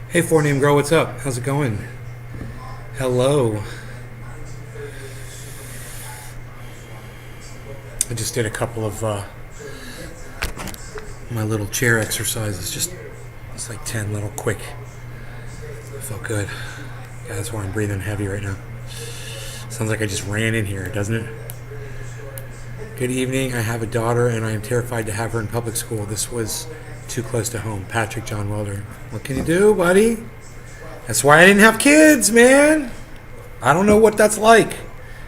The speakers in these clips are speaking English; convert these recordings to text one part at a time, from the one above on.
Hey, Four Name Girl, what's up? How's it going? Hello. I just did a couple of my little chair exercises. It's like 10 little quick. Felt good. Yeah, that's why I'm breathing heavy right now. Sounds like I just ran in here, doesn't it? Good evening. I have a daughter and I am terrified to have her in public school. This was too close to home. Patrick John Welder. What can you do, buddy? That's why I didn't have kids, man. I don't know what that's like.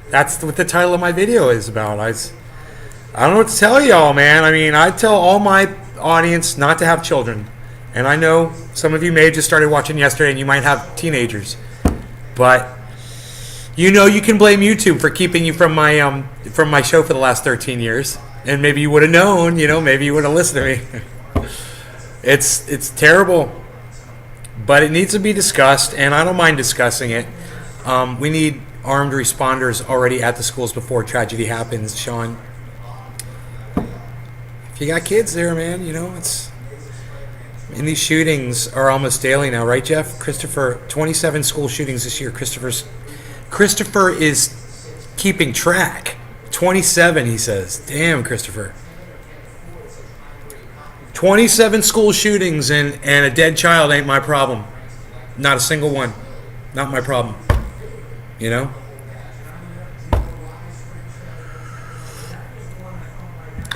That's what the title of my video is about. I don't know what to tell y'all, man. I mean, I tell all my audience not to have children. And I know some of you may have just started watching yesterday and you might have teenagers. But you know you can blame YouTube for keeping you from my show for the last 13 years. And maybe you would have known, maybe you would have listened to me. It's terrible, but it needs to be discussed, and I don't mind discussing it. We need armed responders already at the schools before tragedy happens, Sean. If you got kids there, man, it's... And these shootings are almost daily now, right, Jeff? Christopher, 27 school shootings this year. Christopher is keeping track. 27, he says. Damn, Christopher. 27 school shootings and a dead child ain't my problem. Not a single one. Not my problem.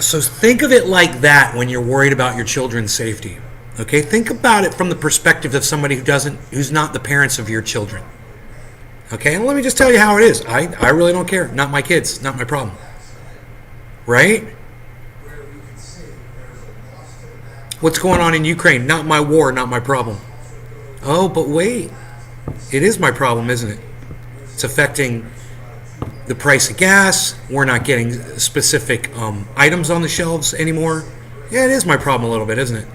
So think of it like that when you're worried about your children's safety. Okay? Think about it from the perspective of somebody who's not the parents of your children. Okay? And let me just tell you how it is. I really don't care. Not my kids. Not my problem. Right? What's going on in Ukraine? Not my war, not my problem. Oh, but wait. It is my problem, isn't it? It's affecting the price of gas. We're not getting specific items on the shelves anymore. Yeah, it is my problem a little bit, isn't it?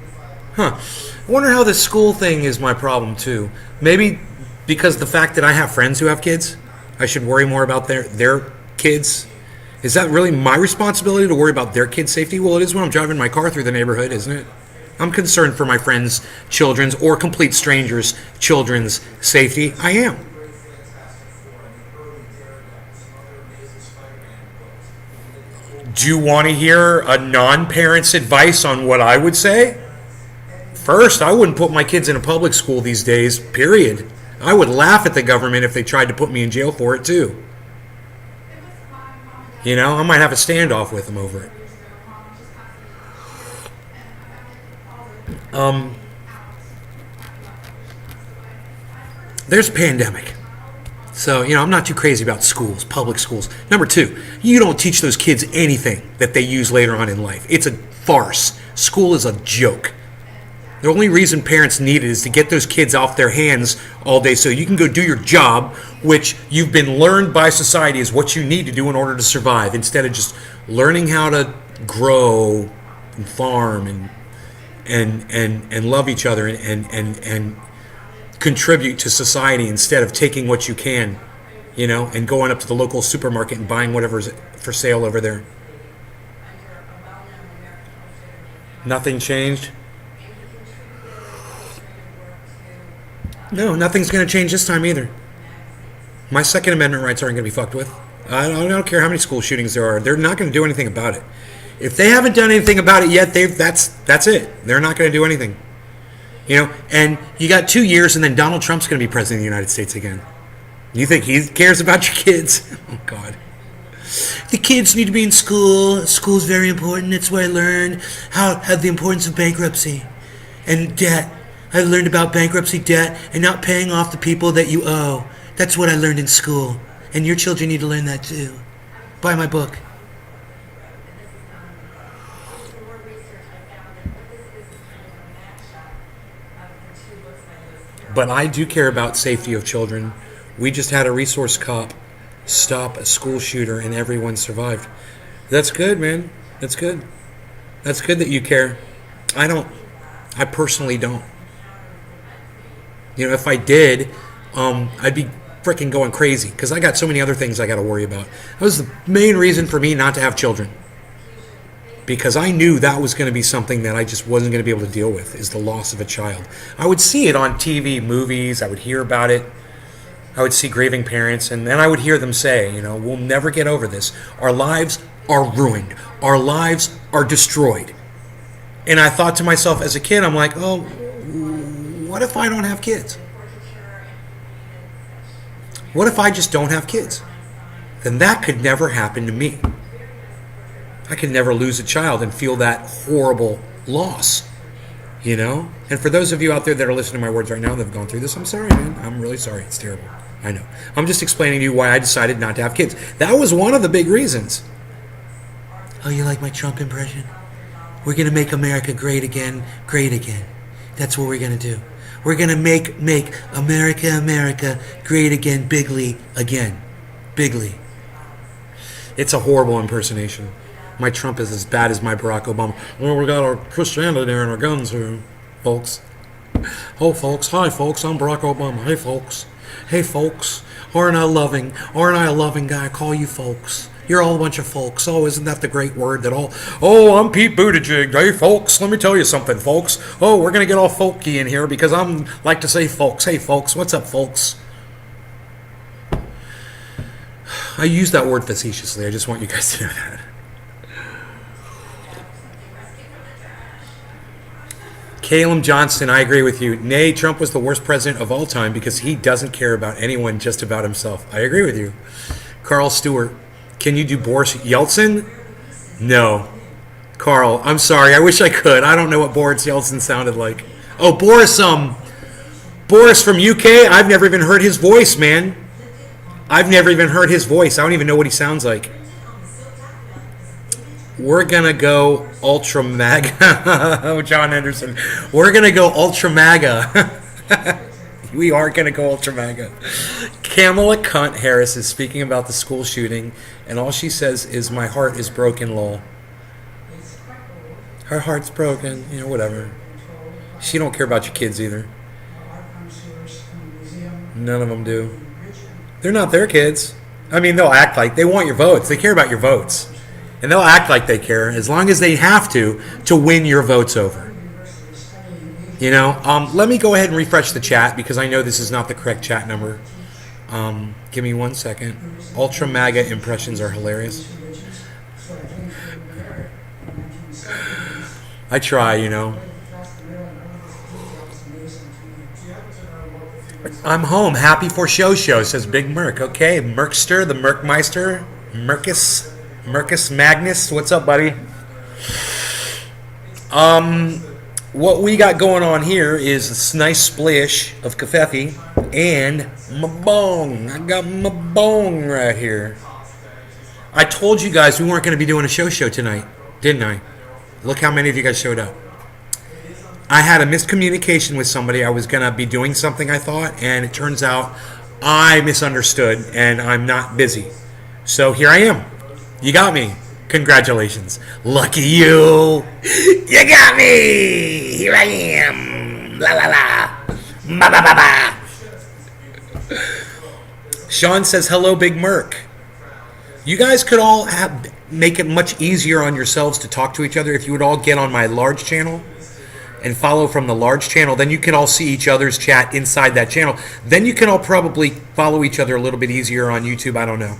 Huh. I wonder how this school thing is my problem, too. Maybe because the fact that I have friends who have kids, I should worry more about their kids. Is that really my responsibility to worry about their kids' safety? Well, it is when I'm driving my car through the neighborhood, isn't it? I'm concerned for my friends' children's or complete strangers' children's safety. I am. Do you want to hear a non-parent's advice on what I would say? First, I wouldn't put my kids in a public school these days, period. I would laugh at the government if they tried to put me in jail for it, too. I might have a standoff with them over it. There's a pandemic. So, I'm not too crazy about schools, public schools. Number two, you don't teach those kids anything that they use later on in life. It's a farce. School is a joke. The only reason parents need it is to get those kids off their hands all day so you can go do your job, which you've been learned by society is what you need to do in order to survive, instead of just learning how to grow and farm and love each other and contribute to society instead of taking what you can, and going up to the local supermarket and buying whatever's for sale over there. Nothing changed? No, nothing's going to change this time either. My Second Amendment rights aren't going to be fucked with. I don't care how many school shootings there are. They're not going to do anything about it. If they haven't done anything about it yet, that's it. They're not going to do anything. And you got 2 years, and then Donald Trump's going to be president of the United States again. You think he cares about your kids? Oh, God. The kids need to be in school. School's very important. It's where I learn how the importance of bankruptcy and debt. I learned about bankruptcy, debt, and not paying off the people that you owe. That's what I learned in school. And your children need to learn that too. Buy my book. But I do care about safety of children. We just had a resource cop stop a school shooter and everyone survived. That's good, man. That's good. That's good that you care. I personally don't. You know, if I did, I'd be freaking going crazy because I got so many other things I got to worry about. That was the main reason for me not to have children. Because I knew that was going to be something that I just wasn't going to be able to deal with, is the loss of a child. I would see it on TV, movies, I would hear about it. I would see grieving parents, and then I would hear them say, you know, we'll never get over this. Our lives are ruined. Our lives are destroyed. And I thought to myself as a kid, I'm like, oh, what if I don't have kids? What if I just don't have kids? Then that could never happen to me. I could never lose a child and feel that horrible loss, you know? And for those of you out there that are listening to my words right now that have gone through this, I'm sorry, man. I'm really sorry. It's terrible. I know. I'm just explaining to you why I decided not to have kids. That was one of the big reasons. Oh, you like my Trump impression? We're going to make America great again, great again. That's what we're going to do. We're going to make America great again, bigly again. Bigly. It's a horrible impersonation. My Trump is as bad as my Barack Obama. Well, we got our Christianity there and our guns here, folks. Oh, folks. Hi, folks. I'm Barack Obama. Hey, folks. Hey, folks. Aren't I loving? Aren't I a loving guy? I call you folks. You're all a bunch of folks. Oh, isn't that the great word that all... Oh, I'm Pete Buttigieg. Hey, folks. Let me tell you something, folks. Oh, we're going to get all folky in here because I'm like to say folks. Hey, folks. What's up, folks? I use that word facetiously. I just want you guys to know that. Caleb Johnston, I agree with you. Nay, Trump was the worst president of all time because he doesn't care about anyone, just about himself. I agree with you. Carl Stewart, can you do Boris Yeltsin? No. Carl, I'm sorry. I wish I could. I don't know what Boris Yeltsin sounded like. Oh, Boris from UK? I've never even heard his voice, man. I've never even heard his voice. I don't even know what he sounds like. We're going to go ultra MAGA. Oh, John Anderson. We're going to go ultra MAGA. We are going to go ultra MAGA. Kamala Cunt Harris is speaking about the school shooting, and all she says is, my heart is broken, lol. Her heart's broken. You know, whatever. She don't care about your kids either. None of them do. They're not their kids. I mean, they'll act like they want your votes. They care about your votes. And they'll act like they care as long as they have to win your votes over. You know, let me go ahead and refresh the chat because I know this is not the correct chat number. Give me 1 second. Ultra MAGA impressions are hilarious. I try, you know. I'm home. Happy for show, says Big Merc. Okay, Merkster, the Merkmeister, Mercus Magnus. What's up, buddy? What we got going on here is this nice splish of kafefi and my bong. I got my bong right here. I told you guys we weren't going to be doing a show tonight, didn't I? Look how many of you guys showed up. I had a miscommunication with somebody. I was going to be doing something, I thought, and it turns out I misunderstood, and I'm not busy. So here I am. You got me. Congratulations. Lucky you. You got me. Here I am. La la la. Ba ba ba ba. Sean says, hello, Big Merc. You guys could all make it much easier on yourselves to talk to each other if you would all get on my large channel and follow from the large channel. Then you can all see each other's chat inside that channel. Then you can all probably follow each other a little bit easier on YouTube. I don't know.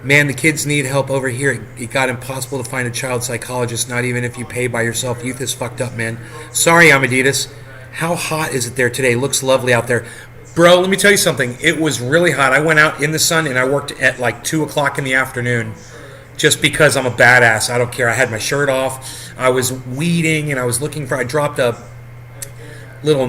Man, the kids need help over here. It got impossible to find a child psychologist, not even if you pay by yourself. Youth is fucked up, man. Sorry, Amadeus. How hot is it there today? Looks lovely out there. Bro, let me tell you something. It was really hot. I went out in the sun and I worked at like 2 o'clock in the afternoon just because I'm a badass. I don't care. I had my shirt off. I was weeding and I was looking for, I dropped a little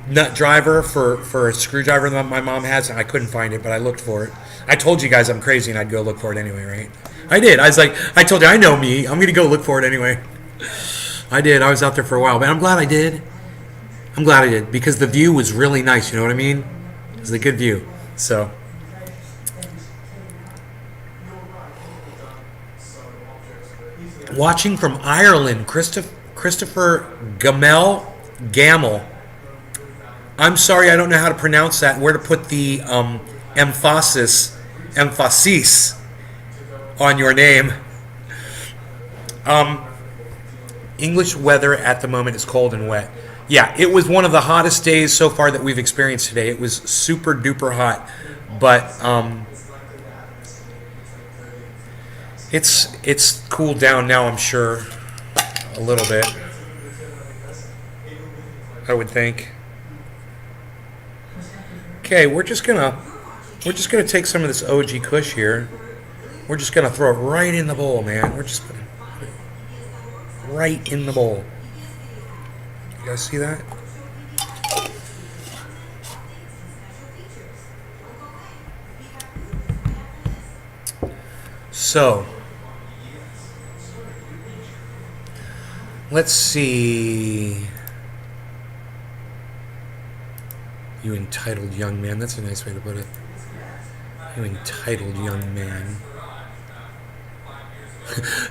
nut driver for a screwdriver that my mom has, and I couldn't find it, but I looked for it. I told you guys I'm crazy and I'd go look for it anyway, right? I did. I was like, I told you, I know me. I'm going to go look for it anyway. I did. I was out there for a while, but I'm glad I did. I'm glad I did because the view was really nice. You know what I mean? It was a good view. So, watching from Ireland, Christopher Gamel. I'm sorry, I don't know how to pronounce that. Where to put the emphasis on your name. English weather at the moment is cold and wet. Yeah, it was one of the hottest days so far that we've experienced today. It was super duper hot, but it's cooled down now, I'm sure, a little bit. I would think. Okay, we're just gonna take some of this OG Kush here. We're just gonna throw it right in the bowl, man. We're just gonna put it right in the bowl. You guys see that? So, let's see. You entitled young man. That's a nice way to put it. You entitled young man.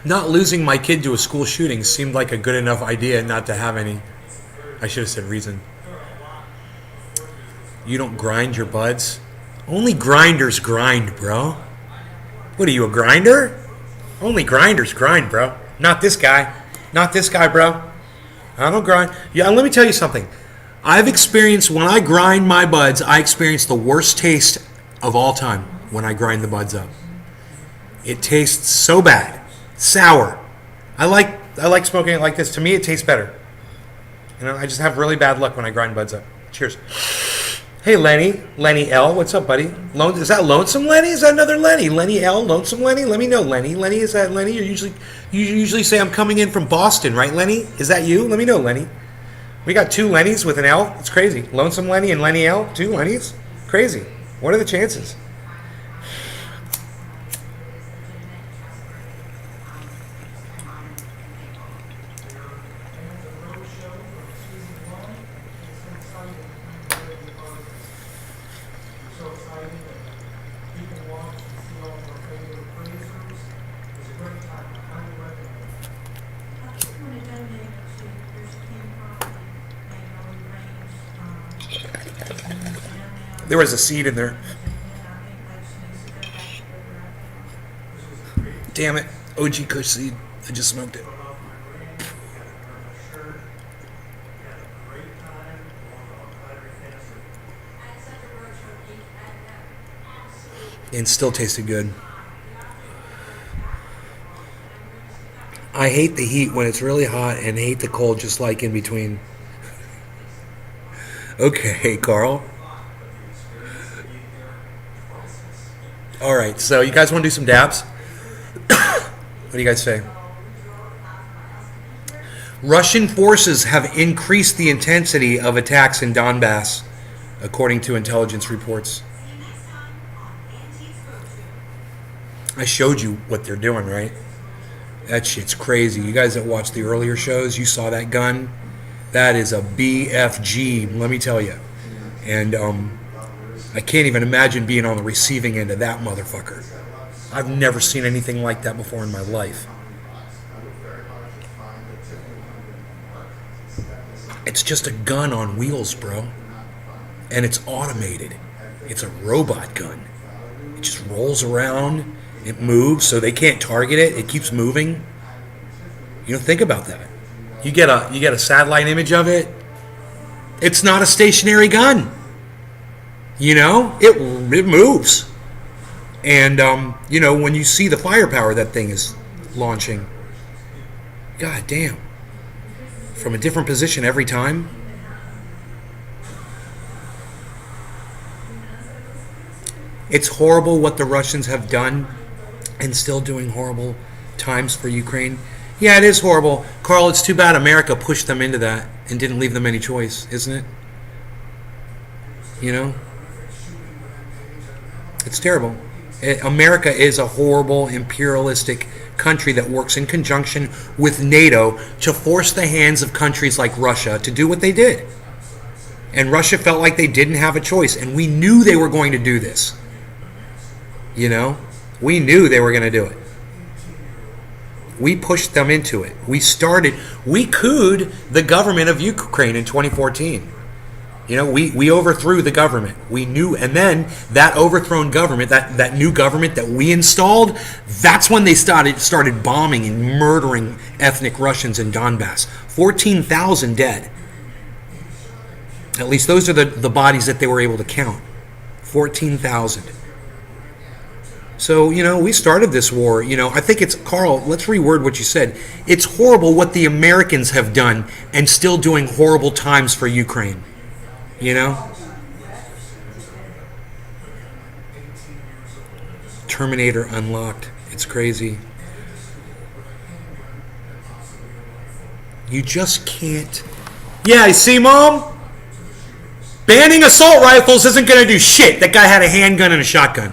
Not losing my kid to a school shooting seemed like a good enough idea not to have any. I should have said reason. You don't grind your buds? Only grinders grind, bro. What are you, a grinder? Only grinders grind, bro. Not this guy. Not this guy, bro. I don't grind. Yeah, let me tell you something. I've experienced, when I grind my buds, I experience the worst taste of all time when I grind the buds up. It tastes so bad. Sour. I like smoking it like this. To me, it tastes better. You know, I just have really bad luck when I grind buds up. Cheers. Hey, Lenny L. What's up, buddy? Is that Lonesome Lenny? Is that another Lenny? Lenny L. Lonesome Lenny? Let me know, Lenny. Lenny, is that Lenny? You usually say I'm coming in from Boston, right, Lenny? Is that you? Let me know, Lenny. We got 2 Lennys with an L. It's crazy. Lonesome Lenny and Lenny L. 2 Lennys? Crazy. What are the chances? There was a seed in there. Damn it. OG Kush seed. I just smoked it. And still tasted good. I hate the heat when it's really hot and hate the cold just like in between. Okay, Carl. All right, so you guys want to do some dabs? What do you guys say? Russian forces have increased the intensity of attacks in Donbass, according to intelligence reports. I showed you what they're doing, right? That shit's crazy. You guys that watched the earlier shows, you saw that gun. That is a BFG, let me tell you. And I can't even imagine being on the receiving end of that motherfucker. I've never seen anything like that before in my life. It's just a gun on wheels, bro. And it's automated. It's a robot gun. It just rolls around. It moves, so they can't target it. It keeps moving. You know, think about that. You get a satellite image of it. It's not a stationary gun. You know, it moves. And, you know, when you see the firepower that thing is launching, god damn. From a different position every time. It's horrible what the Russians have done and still doing horrible times for Ukraine. Yeah, it is horrible. Carl, it's too bad America pushed them into that and didn't leave them any choice, isn't it? You know? It's terrible. America is a horrible imperialistic country that works in conjunction with NATO to force the hands of countries like Russia to do what they did. And Russia felt like they didn't have a choice, and we knew they were going to do this. You know? We knew they were going to do it. We pushed them into it. We couped the government of Ukraine in 2014. You know, we overthrew the government. We knew, and then that overthrown government, that new government that we installed, that's when they started bombing and murdering ethnic Russians in Donbass. 14,000 dead. At least those are the bodies that they were able to count. 14,000. So, you know, we started this war. You know, I think it's, Carl, let's reword what you said. It's horrible what the Americans have done and still doing horrible times for Ukraine. You know? Terminator unlocked. It's crazy. You just can't. Yeah, you see, Mom? Banning assault rifles isn't going to do shit. That guy had a handgun and a shotgun.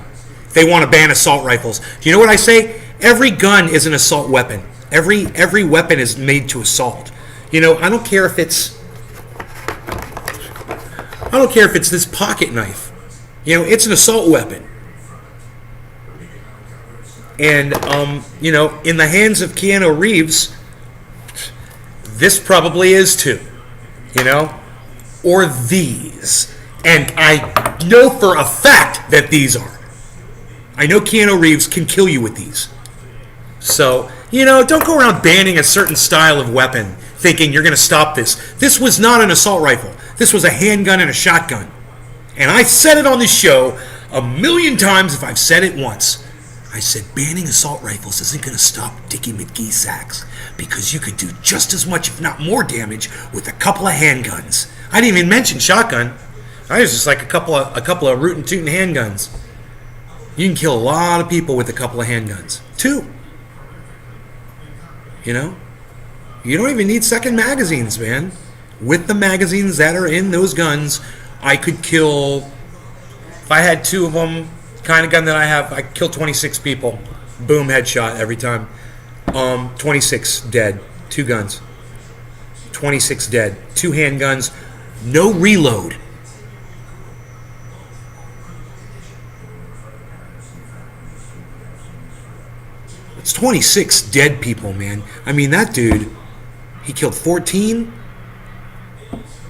They want to ban assault rifles. Do you know what I say? Every gun is an assault weapon. Every weapon is made to assault. You know, I don't care if it's this pocket knife. You know, it's an assault weapon. And you know, in the hands of Keanu Reeves, this probably is too. You know? Or these. And I know for a fact that these are. I know Keanu Reeves can kill you with these. So, you know, don't go around banning a certain style of weapon thinking you're going to stop this. This was not an assault rifle. This was a handgun and a shotgun. And I said it on this show a million times if I've said it once. I said banning assault rifles isn't going to stop Dickie McGee sacks because you could do just as much, if not more, damage with a couple of handguns. I didn't even mention shotgun. I was just like a couple of rootin' tootin' handguns. You can kill a lot of people with a couple of handguns. 2. You know? You don't even need second magazines, man. With the magazines that are in those guns, I could kill, if I had 2 of them, kind of gun that I have, I could kill 26 people. Boom, headshot every time. 26 dead. 2 guns. 26 dead. 2 handguns. No reload. It's 26 dead people, man. I mean, that dude, he killed 14.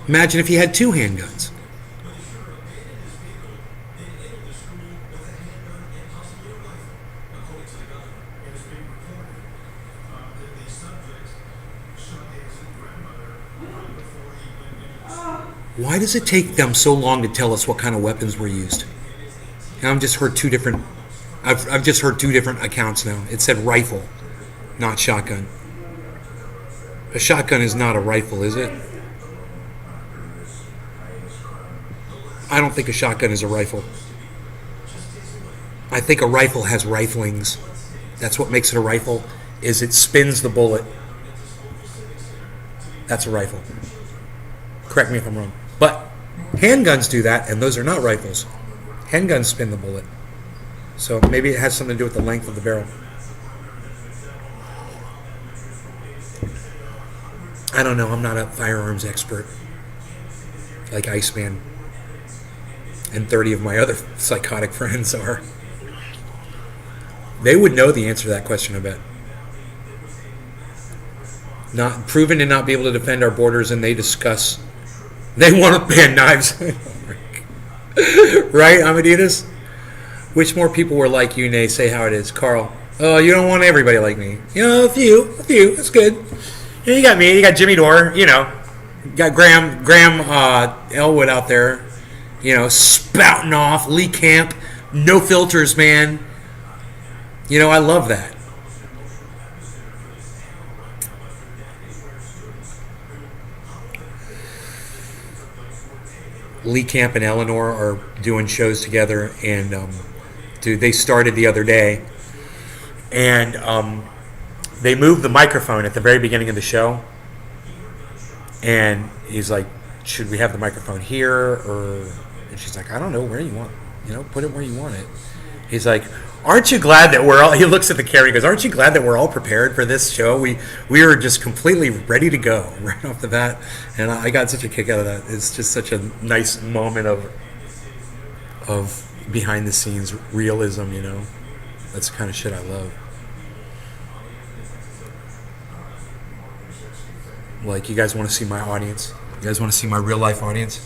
Imagine if he had 2 handguns. Why does it take them so long to tell us what kind of weapons were used? Now I've just heard 2 different accounts now. It said rifle, not shotgun. A shotgun is not a rifle, is it? I don't think a shotgun is a rifle. I think a rifle has riflings. That's what makes it a rifle, is it spins the bullet. That's a rifle. Correct me if I'm wrong. But handguns do that, and those are not rifles. Handguns spin the bullet. So maybe it has something to do with the length of the barrel. I don't know. I'm not a firearms expert like Iceman and 30 of my other psychotic friends are. They would know the answer to that question, I bet. Not proven to not be able to defend our borders, and they want to ban knives. Right, Amadeus? Which more people were like you, Nay? Say how it is. Carl. Oh, you don't want everybody like me. You know, a few. That's good. You got me. You got Jimmy Dore. You know, you got Graham Elwood out there. You know, spouting off. Lee Camp. No filters, man. You know, I love that. Lee Camp and Eleanor are doing shows together, and dude, they started the other day, and they moved the microphone at the very beginning of the show, and he's like, "Should we have the microphone here?" Or and she's like, "I don't know, where you want, put it where you want it." He's like, "Aren't you glad that we're all?" He looks at the camera. He goes, "Aren't you glad that we're all prepared for this show? We were just completely ready to go right off the bat." And I got such a kick out of that. It's just such a nice moment of behind the scenes realism. That's the kind of shit I love. Like, you guys want to see my audience? You guys want to see my real life audience?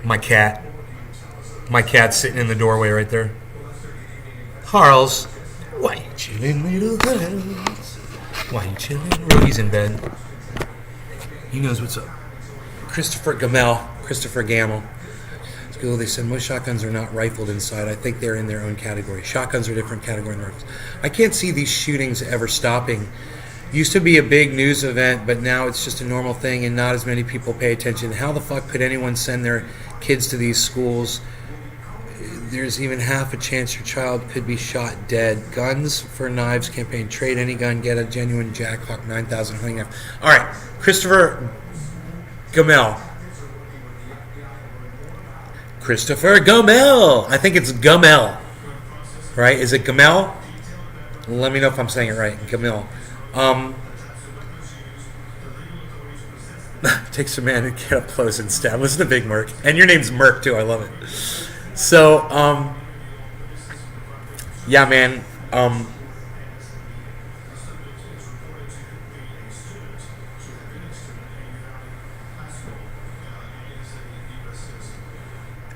My cat. My cat's sitting in the doorway right there. Charles, why you chilling, little Charles? Why you chilling? Roby's in bed. He knows what's up. Christopher Gamel. School, they said most shotguns are not rifled inside. I think they're in their own category. Shotguns are a different category than rifles. I can't see these shootings ever stopping. Used to be a big news event, but now it's just a normal thing and not as many people pay attention. How the fuck could anyone send their kids to these schools? There's even half a chance your child could be shot dead. Guns for Knives campaign. Trade any gun, get a genuine Jackhawk 9000 hunting knife. All right, Christopher Gamel. Christopher Gamel. I think it's Gamel. Right? Is it Gamel? Let me know if I'm saying it right. Gamel. Takes a man to get up close and stab. Listen to Big Merc. And your name's Merc, too. I love it. So, yeah, man.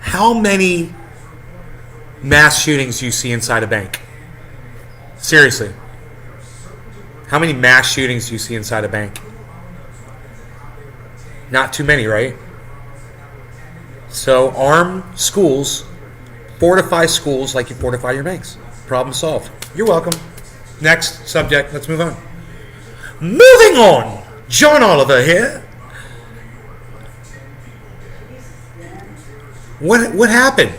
How many mass shootings do you see inside a bank? Seriously. How many mass shootings do you see inside a bank? Not too many, right? So arm schools, fortify schools like you fortify your banks. Problem solved. You're welcome. Next subject. Let's move on. Moving on. John Oliver here. What happened?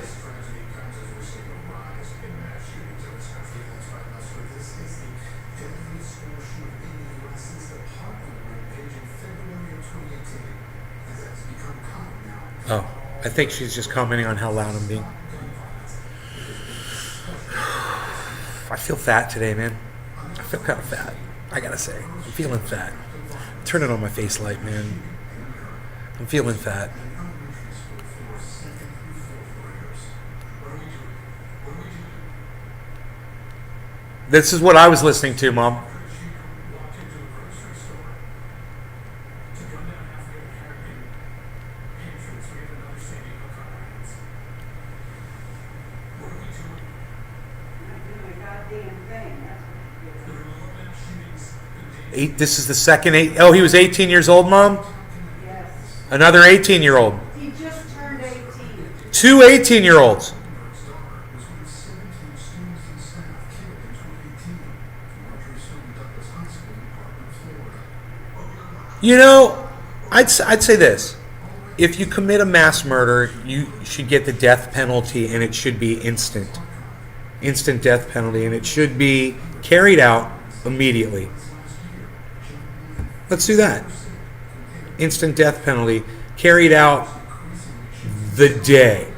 Oh, I think she's just commenting on how loud I'm being. I feel fat today, man. I feel kind of fat, I gotta say. I'm feeling fat. Turn it on my face light, man. I'm feeling fat. This is what I was listening to, Mom. This is the second eight. Oh, he was 18 years old, Mom? Yes. Another 18-year-old. He just turned 18. Two 18-year-olds. I'd say this. If you commit a mass murder, you should get the death penalty, and it should be instant. Instant death penalty, and it should be carried out immediately. Let's do that. Instant death penalty carried out the day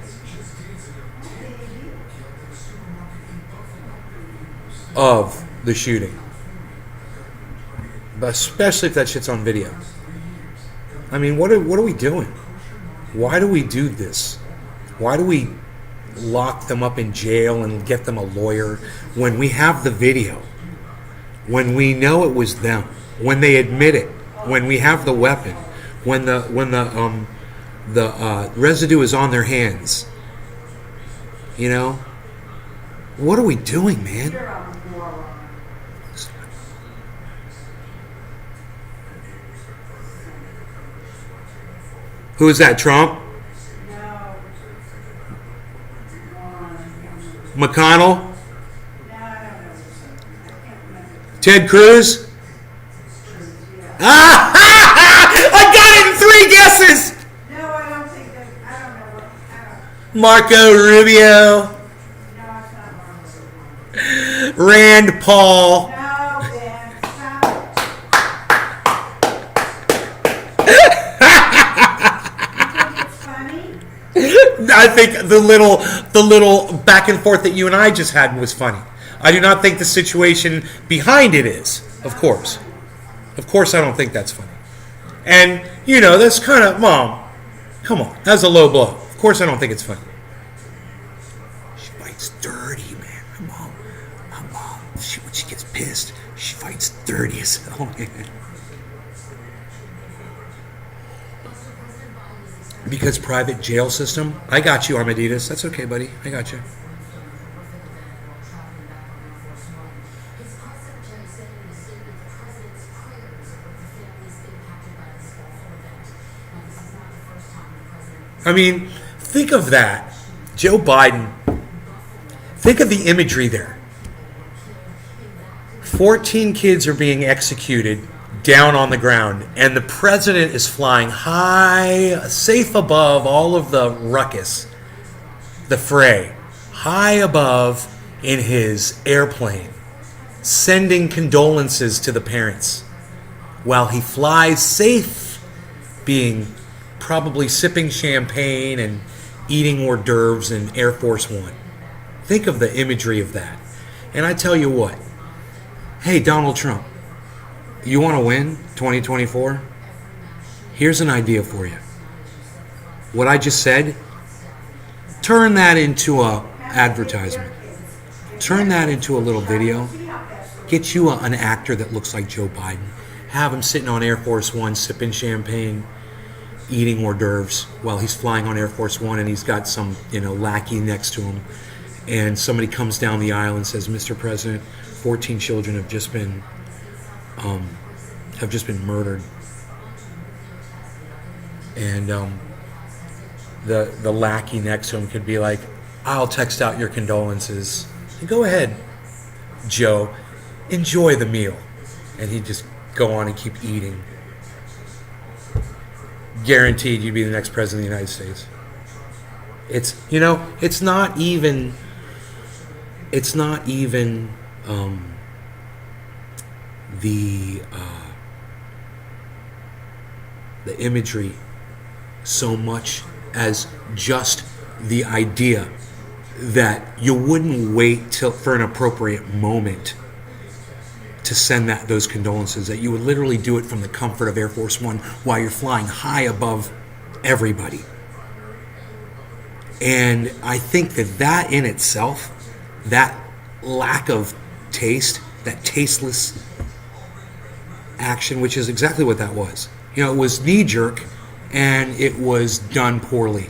of the shooting. But especially if that shit's on video. I mean, what are we doing? Why do we do this? Why do we lock them up in jail and get them a lawyer when we have the video? When we know it was them? When they admit it? When we have the weapon? When the residue is on their hands? What are we doing, man? Who is that, Trump? No. McConnell? No, I don't know. I can't remember. Ted Cruz? Yeah. Ah! I got it! guesses. No, I don't think that, I don't know what, I don't, Marco Rubio, no, it's not wrong. Rand Paul. No, Ben, stop it. You think it's funny? I think the little back and forth that you and I just had was funny. I do not think the situation behind it is. Of course, I don't think that's funny. And that's kind of, Mom. Come on, that's a low blow. Of course, I don't think it's funny. She fights dirty, man. My mom. When she gets pissed, she fights dirty as hell, man. Because private jail system. I got you, Armaditas. That's okay, buddy. I got you. I mean, think of that. Joe Biden. Think of the imagery there. 14 kids are being executed down on the ground, and the president is flying high, safe above all of the ruckus, the fray, high above in his airplane, sending condolences to the parents while he flies safe, probably sipping champagne and eating hors d'oeuvres in Air Force One. Think of the imagery of that. And I tell you what, hey, Donald Trump, you want to win 2024? Here's an idea for you. What I just said, turn that into a advertisement. Turn that into a little video. Get you an actor that looks like Joe Biden. Have him sitting on Air Force One, sipping champagne, eating hors d'oeuvres while he's flying on Air Force One, and he's got some, lackey next to him. And somebody comes down the aisle and says, "Mr. President, 14 children have just been murdered." And the lackey next to him could be like, "I'll text out your condolences. Go ahead, Joe. Enjoy the meal." And he'd just go on and keep eating. Guaranteed you'd be the next president of the United States. It's not even the imagery so much as just the idea that you wouldn't wait for an appropriate moment to send those condolences, that you would literally do it from the comfort of Air Force One while you're flying high above everybody. And I think that in itself, that lack of taste, that tasteless action, which is exactly what that was. It was knee-jerk, and it was done poorly.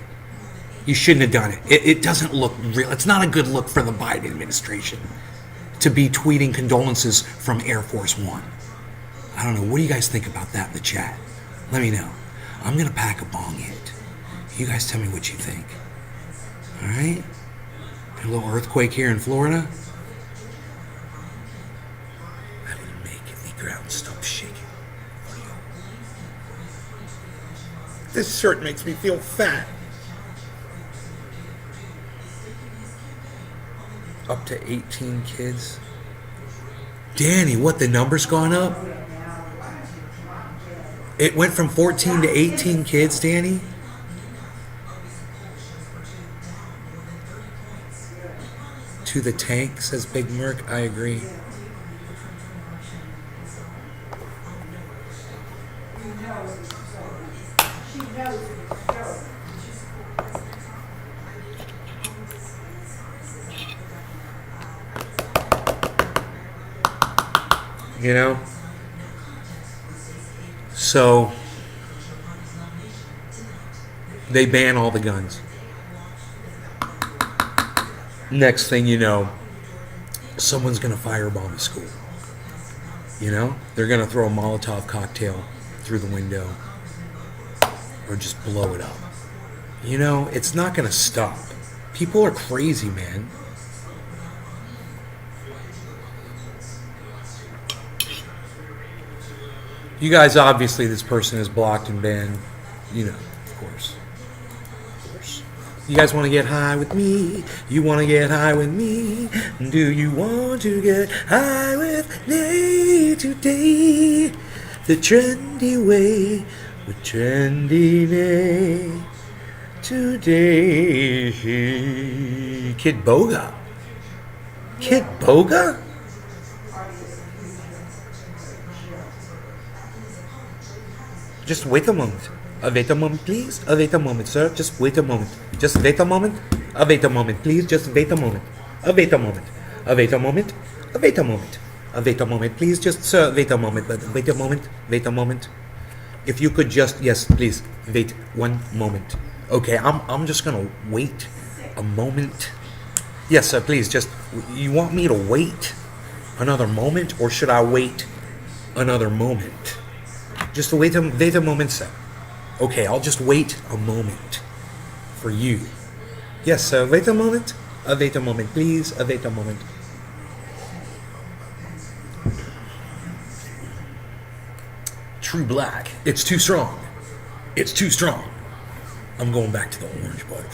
You shouldn't have done it. It doesn't look real. It's not a good look for the Biden administration to be tweeting condolences from Air Force One. I don't know. What do you guys think about that in the chat? Let me know. I'm going to pack a bong hit. You guys tell me what you think. All right? A little earthquake here in Florida. I'm going to make the ground stop shaking. This shirt makes me feel fat. Up to 18 kids. Danny, what, the number's gone up? It went from 14 to 18 kids, Danny? To the tank, says Big Merc. I agree. So they ban all the guns. Next thing you know, someone's going to firebomb a school. They're going to throw a Molotov cocktail through the window or just blow it up. It's not going to stop. People are crazy, man. You guys, obviously, this person is blocked and banned You know, of course. Of course. You guys want to get high with me? You want to get high with me? Do you want to get high with me today? The trendy way with trendy Nay today. Kid Boga. Kid Boga? Just wait a moment. Wait a moment, please. Wait a moment, sir. Just wait a moment. Just wait a moment. Wait a moment, please. Just wait a moment. Wait a moment. Wait a moment. Wait a moment. Wait a moment, please. Just, sir, wait a moment. Wait a moment. Wait a moment. If you could just, yes, please. Wait one moment. Okay, I'm just gonna wait a moment. Yes, sir, please. Just, you want me to wait another moment, or should I wait another moment? Just wait a moment, sir. Okay, I'll just wait a moment for you. Yes, sir. Wait a moment. Wait a moment, please. Wait a moment. True black. It's too strong. It's too strong. I'm going back to the orange, bud.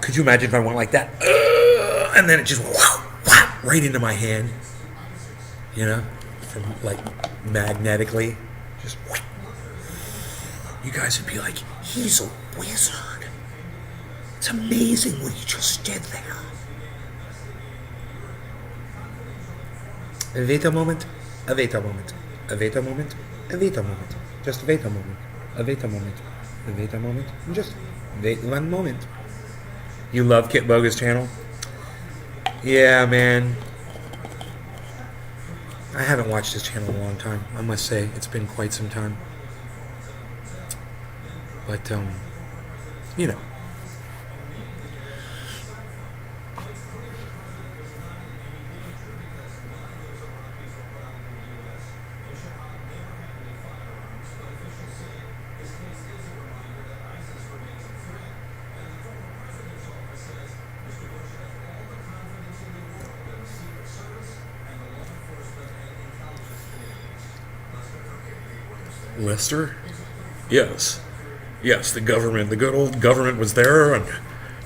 Could you imagine if I went like that? And then it just right into my hand. You know? From like magnetically. Just you guys would be like, he's a wizard. It's amazing what he just did there. Wait a moment. Wait a moment. Wait a moment. Wait a moment. Just wait a moment. Wait a moment. Wait a moment. Just wait one moment. You love Kit Boga's channel? Yeah, man. I haven't watched his channel in a long time. I must say, it's been quite some time. But, you know. Lester? Yes. Yes, the government, the good old government was there, and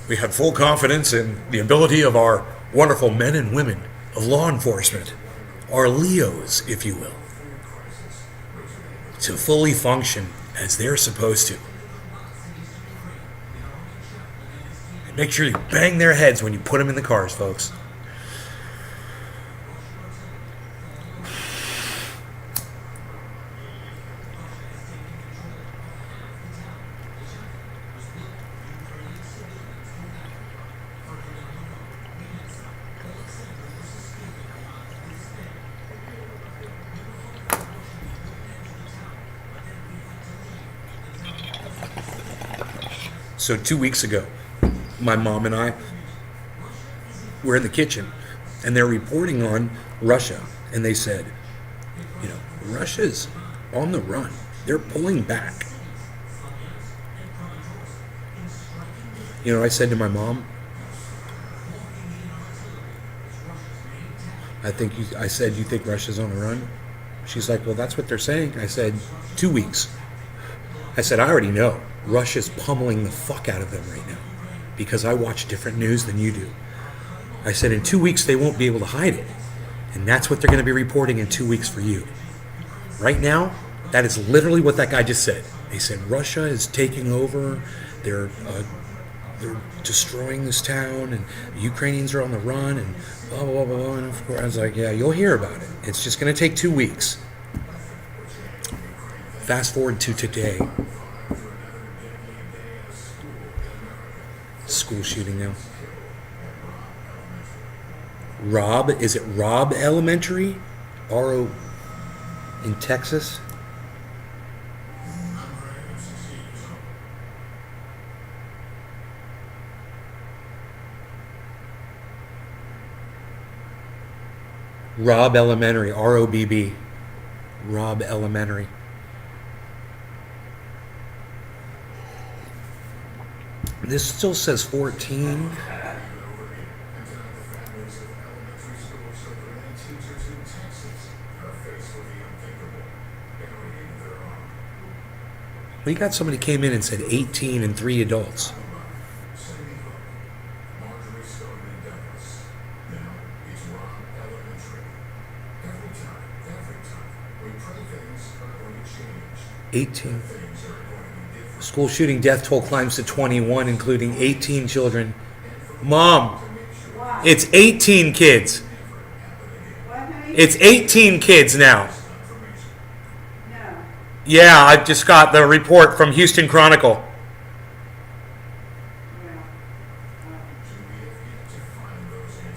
we had full confidence in the ability of our wonderful men and women of law enforcement, our LEOs, if you will, to fully function as they're supposed to. And make sure you bang their heads when you put them in the cars, folks. So 2 weeks ago, my mom and I were in the kitchen, and they're reporting on Russia, and they said, you know, Russia's on the run. They're pulling back. You know, I said to my mom, I said, you think Russia's on the run? She's like, well, that's what they're saying. I said, 2 weeks. I said, I already know. Russia's pummeling the fuck out of them right now because I watch different news than you do. I said, in 2 weeks, they won't be able to hide it. And that's what they're going to be reporting in 2 weeks for you. Right now, that is literally what that guy just said. They said, Russia is taking over. They're destroying this town, and the Ukrainians are on the run, and blah, blah, blah, blah. And of course, I was like, yeah, you'll hear about it. It's just going to take 2 weeks. Fast forward to today. School shooting now. Is it Robb Elementary? R-O in Texas? Robb Elementary, R-O-B-B. Robb Elementary. This still says 14. We got somebody came in and said 18 and 3 adults. School shooting death toll climbs to 21, including 18 children. Mom, What? it's 18 kids. What, honey? It's 18 kids now. No. Yeah, I just got the report from Houston Chronicle. Well,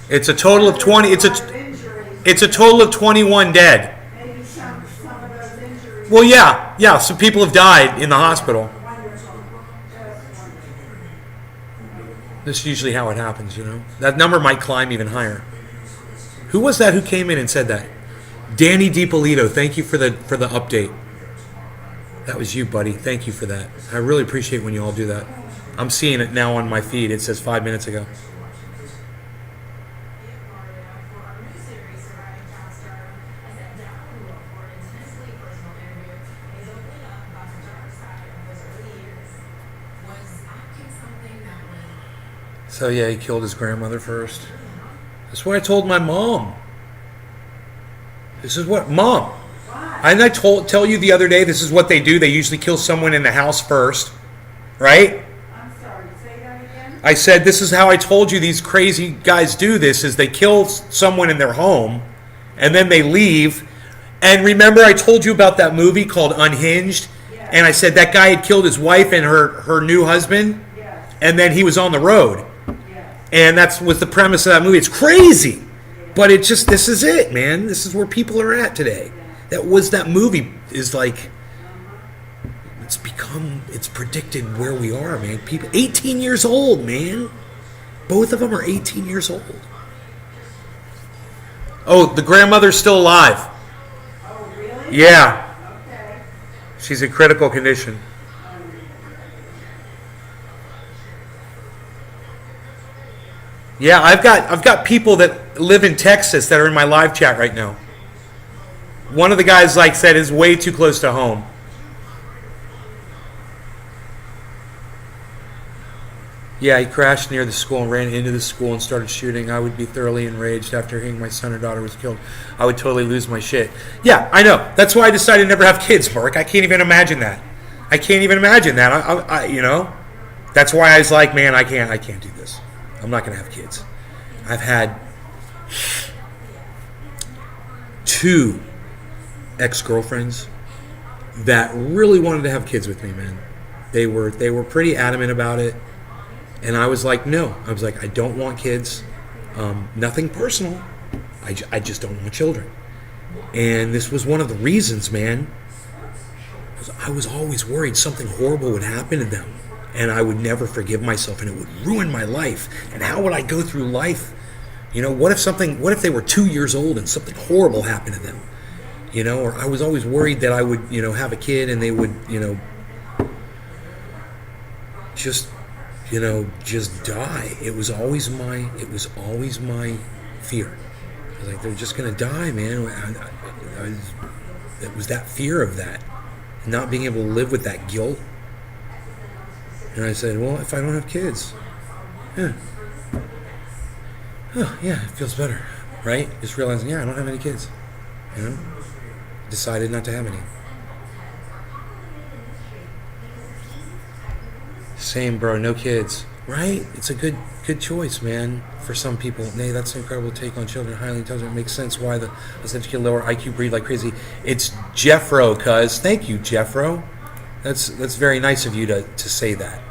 It's a total of 20. There's a lot of injuries. It's a total of 21 dead. Maybe some of those injuries. Well, yeah. Some people have died in the hospital. Wonderful. Just wonderful. This is usually how it happens, you know. That number might climb even higher. Who was that who came in and said that? Danny DiPolito, thank you for the update. That was you, buddy. Thank you for that. I really appreciate when you all do that. I'm seeing it now on my feed. It says 5 minutes ago. So yeah, he killed his grandmother first. That's what I told my mom. This is what Mom. And I tell you the other day. This is what they do. They usually kill someone in the house first, right? I'm sorry. Say that again. I said this is how I told you these crazy guys do this. Is they kill someone in their home, and then they leave. And remember, I told you about that movie called Unhinged, Yes. and I said that guy had killed his wife and her new husband, Yes. and then he was on the road. Yes. And that was the premise of that movie. It's crazy. But it just, this is it, man. This is where people are at today. That movie is like, it's predicted where we are, man. People, 18 years old, man. Both of them are 18 years old. Oh, the grandmother's still alive. Oh, really? Yeah. Okay. She's in critical condition. Yeah, I've got people that live in Texas that are in my live chat right now. One of the guys, like said, is way too close to home. Yeah, he crashed near the school and ran into the school and started shooting. I would be thoroughly enraged after hearing my son or daughter was killed. I would totally lose my shit. Yeah, I know. That's why I decided to never have kids, Mark. I can't even imagine that. I can't even imagine that. I you know, that's why I was like, man, I can't do this. I'm not going to have kids. I've had 2 ex-girlfriends that really wanted to have kids with me, man. They were pretty adamant about it. And I was like, no. I was like, I don't want kids. Nothing personal. I just don't want children. And this was one of the reasons, man. I was always worried something horrible would happen to them. And I would never forgive myself, and it would ruin my life. And how would I go through life? You know, what if they were 2 years old and something horrible happened to them? You know, or I was always worried that I would, you know, have a kid and they would, you know, just die. It was always my fear. I was like, they're just gonna die, man. It was that fear of that, not being able to live with that guilt. And I said, well, if I don't have kids, yeah, oh yeah, it feels better, right? Just realizing, yeah, I don't have any kids. You know, decided not to have any. Same, bro. No kids. Right? It's a good choice, man. For some people, nay, that's an incredible take on children. Highly intelligent. It makes sense why the essentially lower IQ breed like crazy. It's Jeffro, cuz. Thank you, Jeffro. That's very nice of you to say that.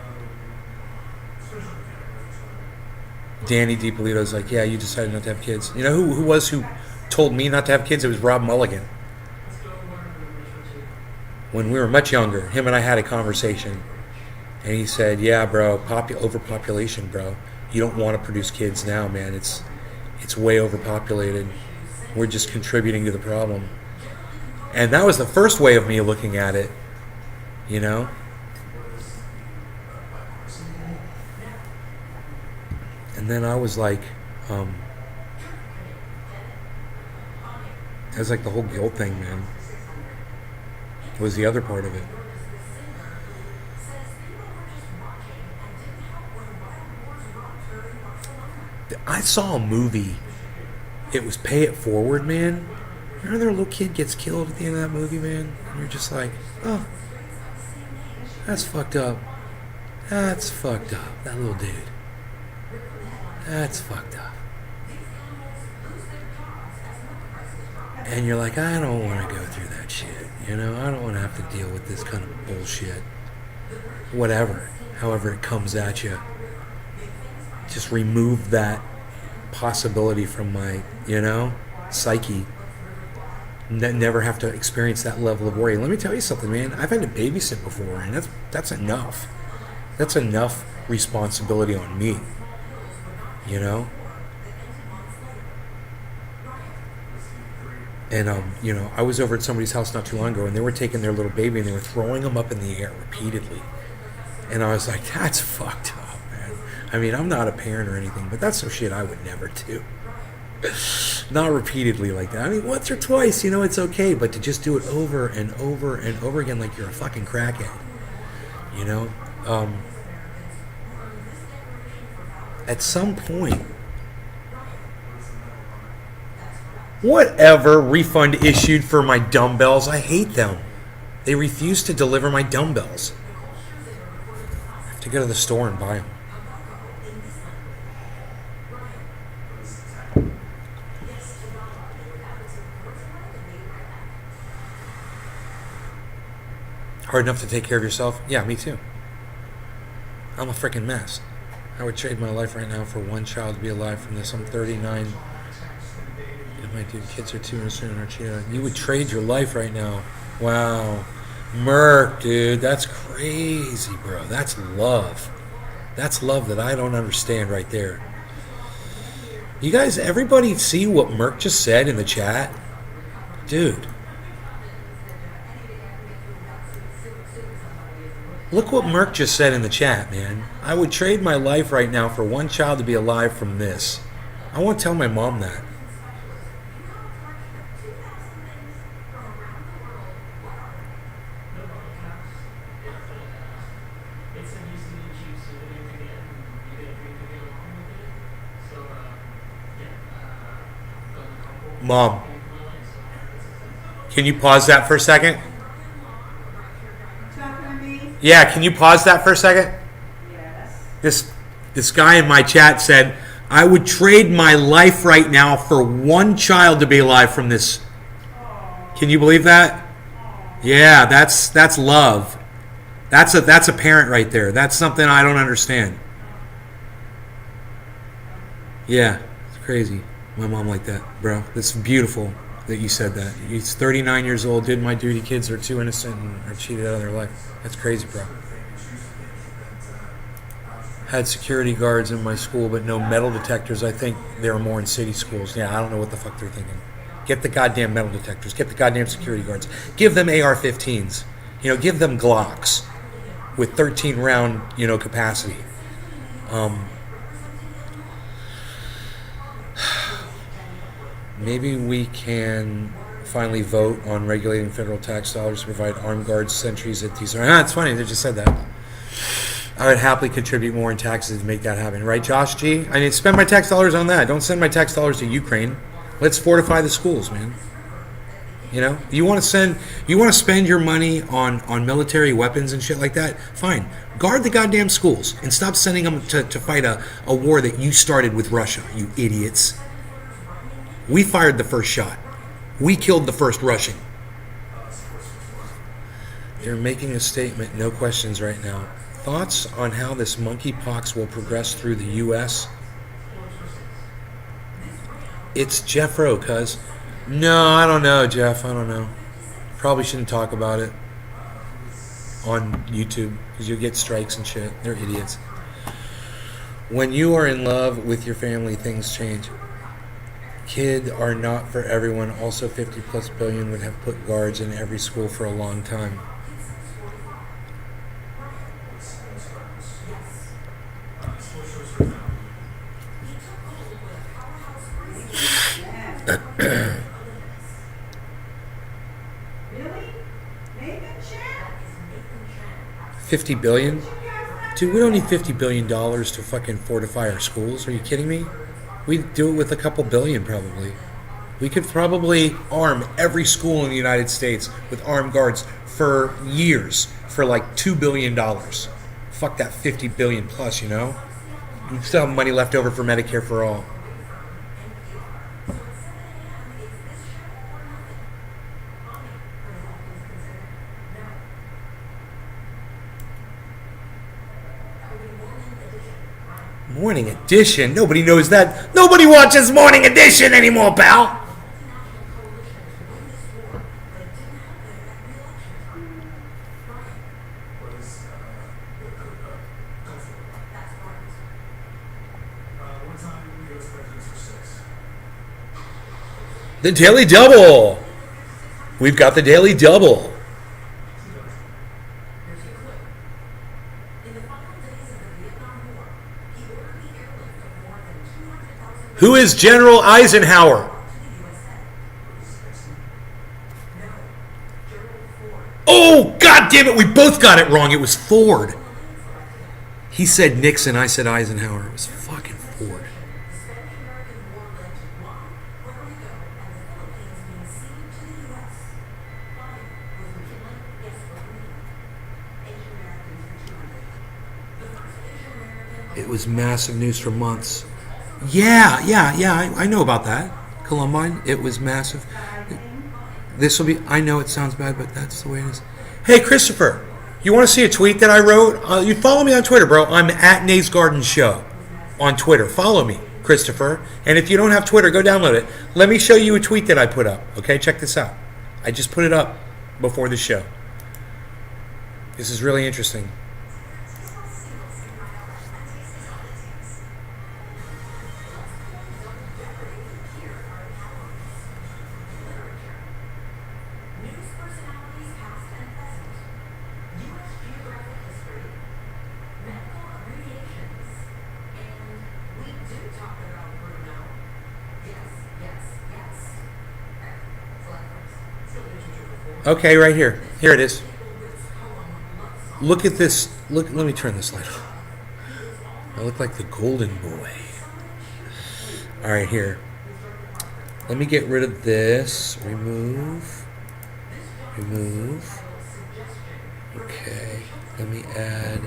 Danny DiPolito's like, yeah, you decided not to have kids. You know who told me not to have kids? It was Rob Mulligan. When we were much younger, him and I had a conversation. And he said, yeah, bro, overpopulation, bro. You don't want to produce kids now, man. It's way overpopulated. We're just contributing to the problem. And that was the first way of me looking at it, you know? And then I was like, it was like the whole guilt thing, man. It was the other part of it. I saw a movie. It was Pay It Forward, man. Remember their little kid gets killed at the end of that movie, man? And you're just like, oh, that's fucked up. That's fucked up. That little dude. That's fucked up. And you're like, I don't want to go through that shit. You know, I don't want to have to deal with this kind of bullshit. Whatever. However it comes at you. Just remove that possibility from my, psyche. Never have to experience that level of worry. Let me tell you something, man. I've had to babysit before, and that's enough. That's enough responsibility on me. And I was over at somebody's house not too long ago, and they were taking their little baby and they were throwing him up in the air repeatedly. And I was like, that's fucked up, man. I mean, I'm not a parent or anything, but that's some shit I would never do. Not repeatedly like that. I mean, once or twice, it's okay, but to just do it over and over and over again like you're a fucking crackhead, at some point, whatever, refund issued for my dumbbells. I hate them. They refuse to deliver my dumbbells. I have to go to the store and buy them. Hard enough to take care of yourself? Yeah, me too. I'm a freaking mess. I would trade my life right now for one child to be alive from this. I'm 39. And my dude, kids are 2 and soon. You would trade your life right now. Wow. Merc, dude. That's crazy, bro. That's love. That's love that I don't understand right there. You guys, everybody see what Merc just said in the chat? Dude. Look what Merc just said in the chat, man. I would trade my life right now for one child to be alive from this. I want to tell my mom that. Mom, can you pause that for a second? Yeah, can you pause that for a second? Yes. This guy in my chat said, I would trade my life right now for one child to be alive from this. Can you believe that? Yeah, that's love. That's a parent right there. That's something I don't understand. Yeah, it's crazy. My mom like that, bro. That's beautiful that you said that. He's 39 years old, did my duty, kids are too innocent and are cheated out of their life. That's crazy, bro. Had security guards in my school, but no metal detectors. I think they were more in city schools. Yeah, I don't know what the fuck they're thinking. Get the goddamn metal detectors. Get the goddamn security guards. Give them AR-15s. Give them Glocks with 13 round, capacity. Maybe we can finally vote on regulating federal tax dollars to provide armed guards, sentries at these. It's funny, they just said that. I would happily contribute more in taxes to make that happen. Right, Josh G? I need to spend my tax dollars on that. Don't send my tax dollars to Ukraine. Let's fortify the schools, man. You want to spend your money on military weapons and shit like that? Fine. Guard the goddamn schools and stop sending them to fight a war that you started with Russia, you idiots. We fired the first shot. We killed the first Russian. They're making a statement, no questions right now. Thoughts on how this monkeypox will progress through the U.S.? It's Jeff Rowe, cuz. No, I don't know, Jeff. I don't know. Probably shouldn't talk about it on YouTube because you'll get strikes and shit. They're idiots. When you are in love with your family, things change. Kids are not for everyone. Also, 50 plus billion would have put guards in every school for a long time. Really? Nathan Chat? 50 billion? Dude, we don't need $50 billion to fucking fortify our schools. Are you kidding me? We'd do it with a couple billion probably. We could probably arm every school in the United States with armed guards for years for like $2 billion. Fuck that 50 billion plus, you know? You still have money left over for Medicare for all. Morning Edition? Nobody knows that. Nobody watches Morning Edition anymore, pal. The Daily Double. We've got the Daily Double. Who is General Eisenhower? Oh, God damn it. We both got it wrong. It was Ford. He said Nixon. I said Eisenhower. It was fucking Ford. It was massive news for months. Yeah. I know about that. Columbine. It was massive. This will be. I know it sounds bad, but that's the way it is. Hey, Christopher, you want to see a tweet that I wrote? You follow me on Twitter, bro. I'm at Nate's Garden Show on Twitter. Follow me, Christopher. And if you don't have Twitter, go download it. Let me show you a tweet that I put up. Okay, check this out. I just put it up before the show. This is really interesting. Okay, right here. Here it is. Look at this. Look. Let me turn this light on. I look like the golden boy. All right, here. Let me get rid of this. Remove. Okay. Let me add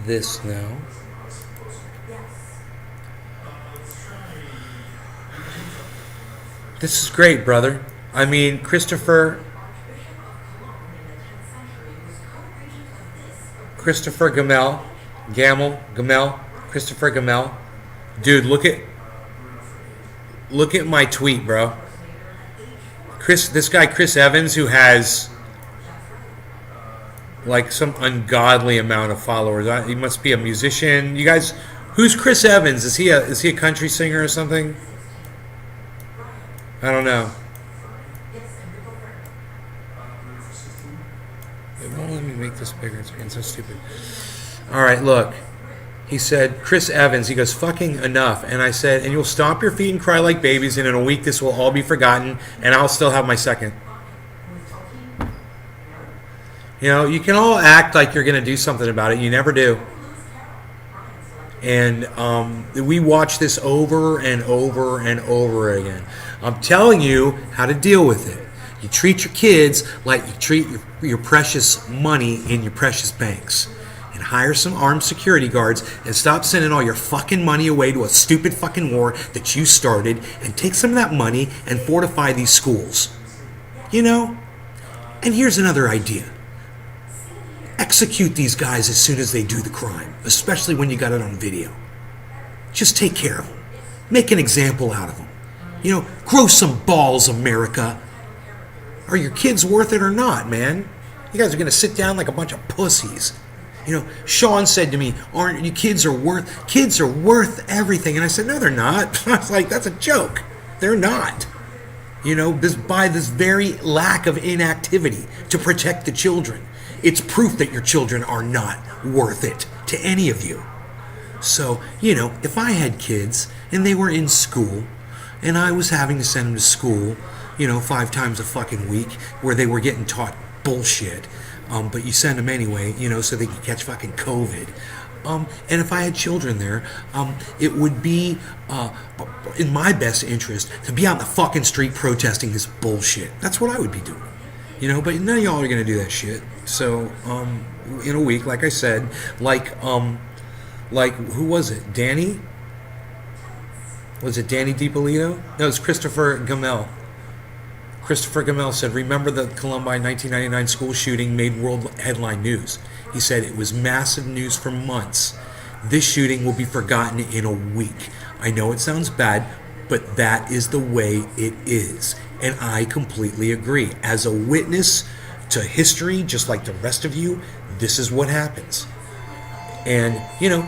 this now. This is great, brother. I mean, Christopher Gamel, Christopher Gamel. Dude, look at my tweet, bro. This guy Chris Evans, who has like some ungodly amount of followers. He must be a musician. You guys, who's Chris Evans? Is he a country singer or something? I don't know. It won't let me make this bigger. It's being so stupid. All right, look. He said, Chris Evans, he goes, fucking enough. And I said, and you'll stomp your feet and cry like babies, and in a week this will all be forgotten, and I'll still have my second. You know, you can all act like you're going to do something about it. You never do. And we watch this over and over and over again. I'm telling you how to deal with it. You treat your kids like you treat your precious money in your precious banks. And hire some armed security guards and stop sending all your fucking money away to a stupid fucking war that you started, and take some of that money and fortify these schools. You know? And here's another idea. Execute these guys as soon as they do the crime, especially when you got it on video. Just take care of them. Make an example out of them. You know, grow some balls, America. Are your kids worth it or not, man? You guys are going to sit down like a bunch of pussies. You know, Sean said to me, "Aren't you kids are worth everything?" And I said, "No, they're not." I was like, "That's a joke. They're not." You know, by this very lack of inactivity to protect the children. It's proof that your children are not worth it to any of you. So, you know, if I had kids and they were in school and I was having to send them to school, you know, 5 times a fucking week where they were getting taught bullshit, but you send them anyway, you know, so they can catch fucking COVID. And if I had children there, it would be in my best interest to be out in the fucking street protesting this bullshit. That's what I would be doing. But none of y'all are gonna do that shit. So, in a week, like I said, like who was it? Danny? Was it Danny DiPolito? No, it was Christopher Gamel. Christopher Gamel said, "Remember the Columbine 1999 school shooting made world headline news." He said it was massive news for months. This shooting will be forgotten in a week. I know it sounds bad, but that is the way it is. And I completely agree. As a witness to history, just like the rest of you, this is what happens. And,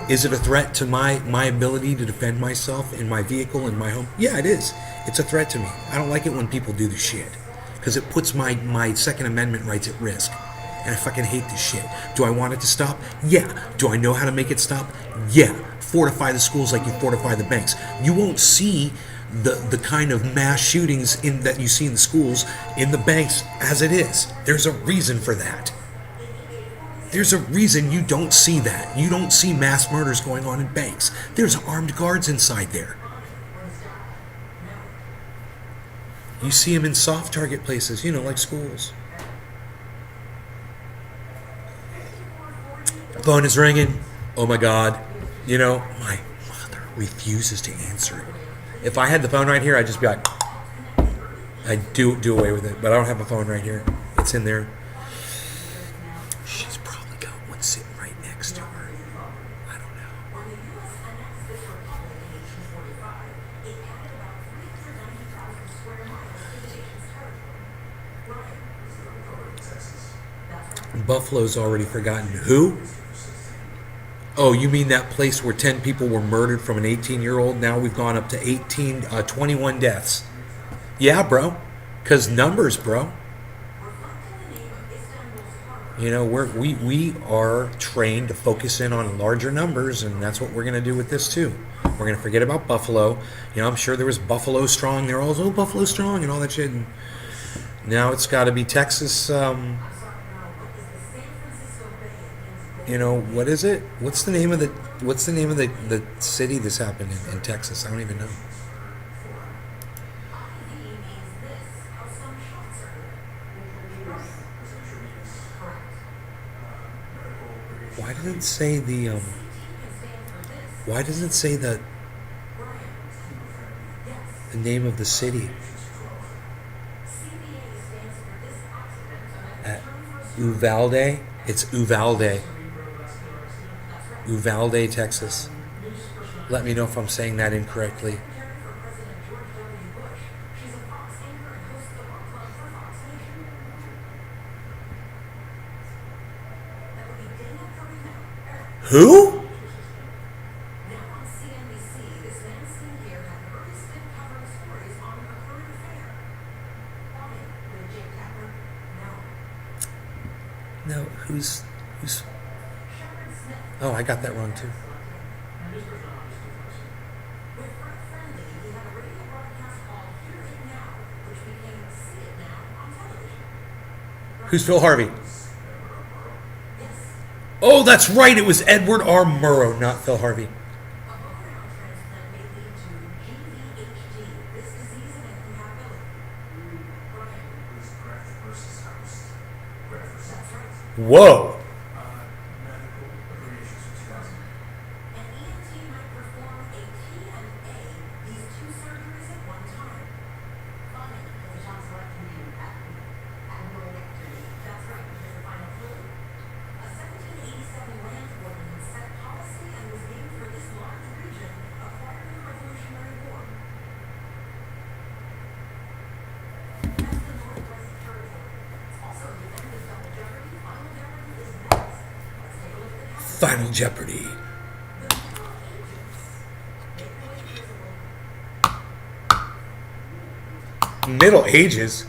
is it a threat to my ability to defend myself in my vehicle, in my home? Yeah, it is. It's a threat to me. I don't like it when people do this shit. Because it puts my Second Amendment rights at risk. And I fucking hate this shit. Do I want it to stop? Yeah. Do I know how to make it stop? Yeah. Fortify the schools like you fortify the banks. You won't see the kind of mass shootings that you see in the schools, in the banks, as it is. There's a reason for that. There's a reason you don't see that. You don't see mass murders going on in banks. There's armed guards inside there. You see them in soft target places, like schools. Phone is ringing. Oh my God. My mother refuses to answer it. If I had the phone right here, I'd just be like, I'd do away with it. But I don't have a phone right here. It's in there. She's probably got one sitting right next to her. I don't know. Buffalo's already forgotten. Who? Oh, you mean that place where 10 people were murdered from an 18-year-old? Now we've gone up to 21 deaths. Yeah, bro. Because numbers, bro. We are trained to focus in on larger numbers, and that's what we're going to do with this, too. We're going to forget about Buffalo. I'm sure there was Buffalo Strong. They're all, Buffalo Strong and all that shit. And now it's got to be Texas. What is it? What's the name of the city this happened in Texas? I don't even know. Why does it say the name of the city? Uvalde? It's Uvalde. Uvalde, Texas. Let me know if I'm saying that incorrectly. Who? No, who's Oh, I got that wrong too. Who's Phil Harvey? Oh, that's right. It was Edward R. Murrow, not Phil Harvey. Whoa. Final Jeopardy. Middle Ages?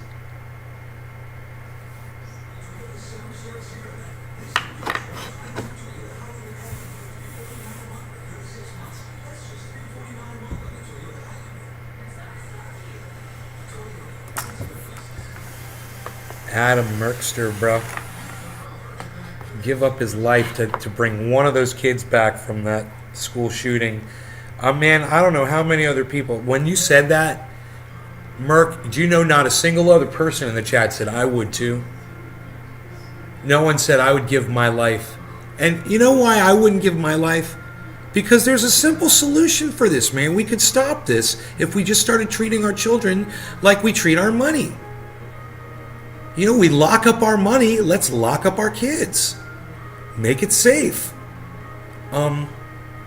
Adam Merkster, bro. give up his life to bring one of those kids back from that school shooting. Man, I don't know how many other people. When you said that, Merc, do you know not a single other person in the chat said I would too? No one said I would give my life. And you know why I wouldn't give my life? Because there's a simple solution for this, man. We could stop this if we just started treating our children like we treat our money. You know, we lock up our money, let's lock up our kids. Make it safe.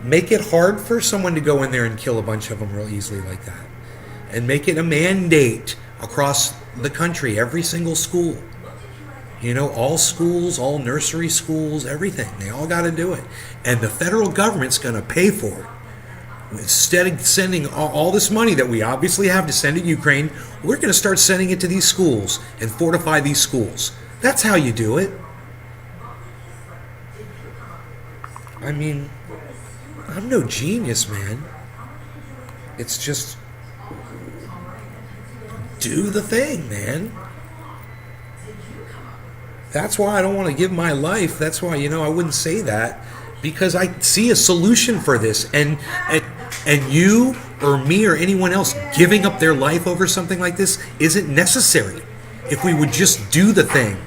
Make it hard for someone to go in there and kill a bunch of them real easily like that. And make it a mandate across the country, every single school. You know, all schools, all nursery schools, everything. They all got to do it. And the federal government's going to pay for it. Instead of sending all this money that we obviously have to send to Ukraine, we're going to start sending it to these schools and fortify these schools. That's how you do it. I mean, I'm no genius, man. It's just do the thing, man. That's why I don't want to give my life. That's why, you know, I wouldn't say that, because I see a solution for this. And you or me or anyone else giving up their life over something like this isn't necessary if we would just do the thing,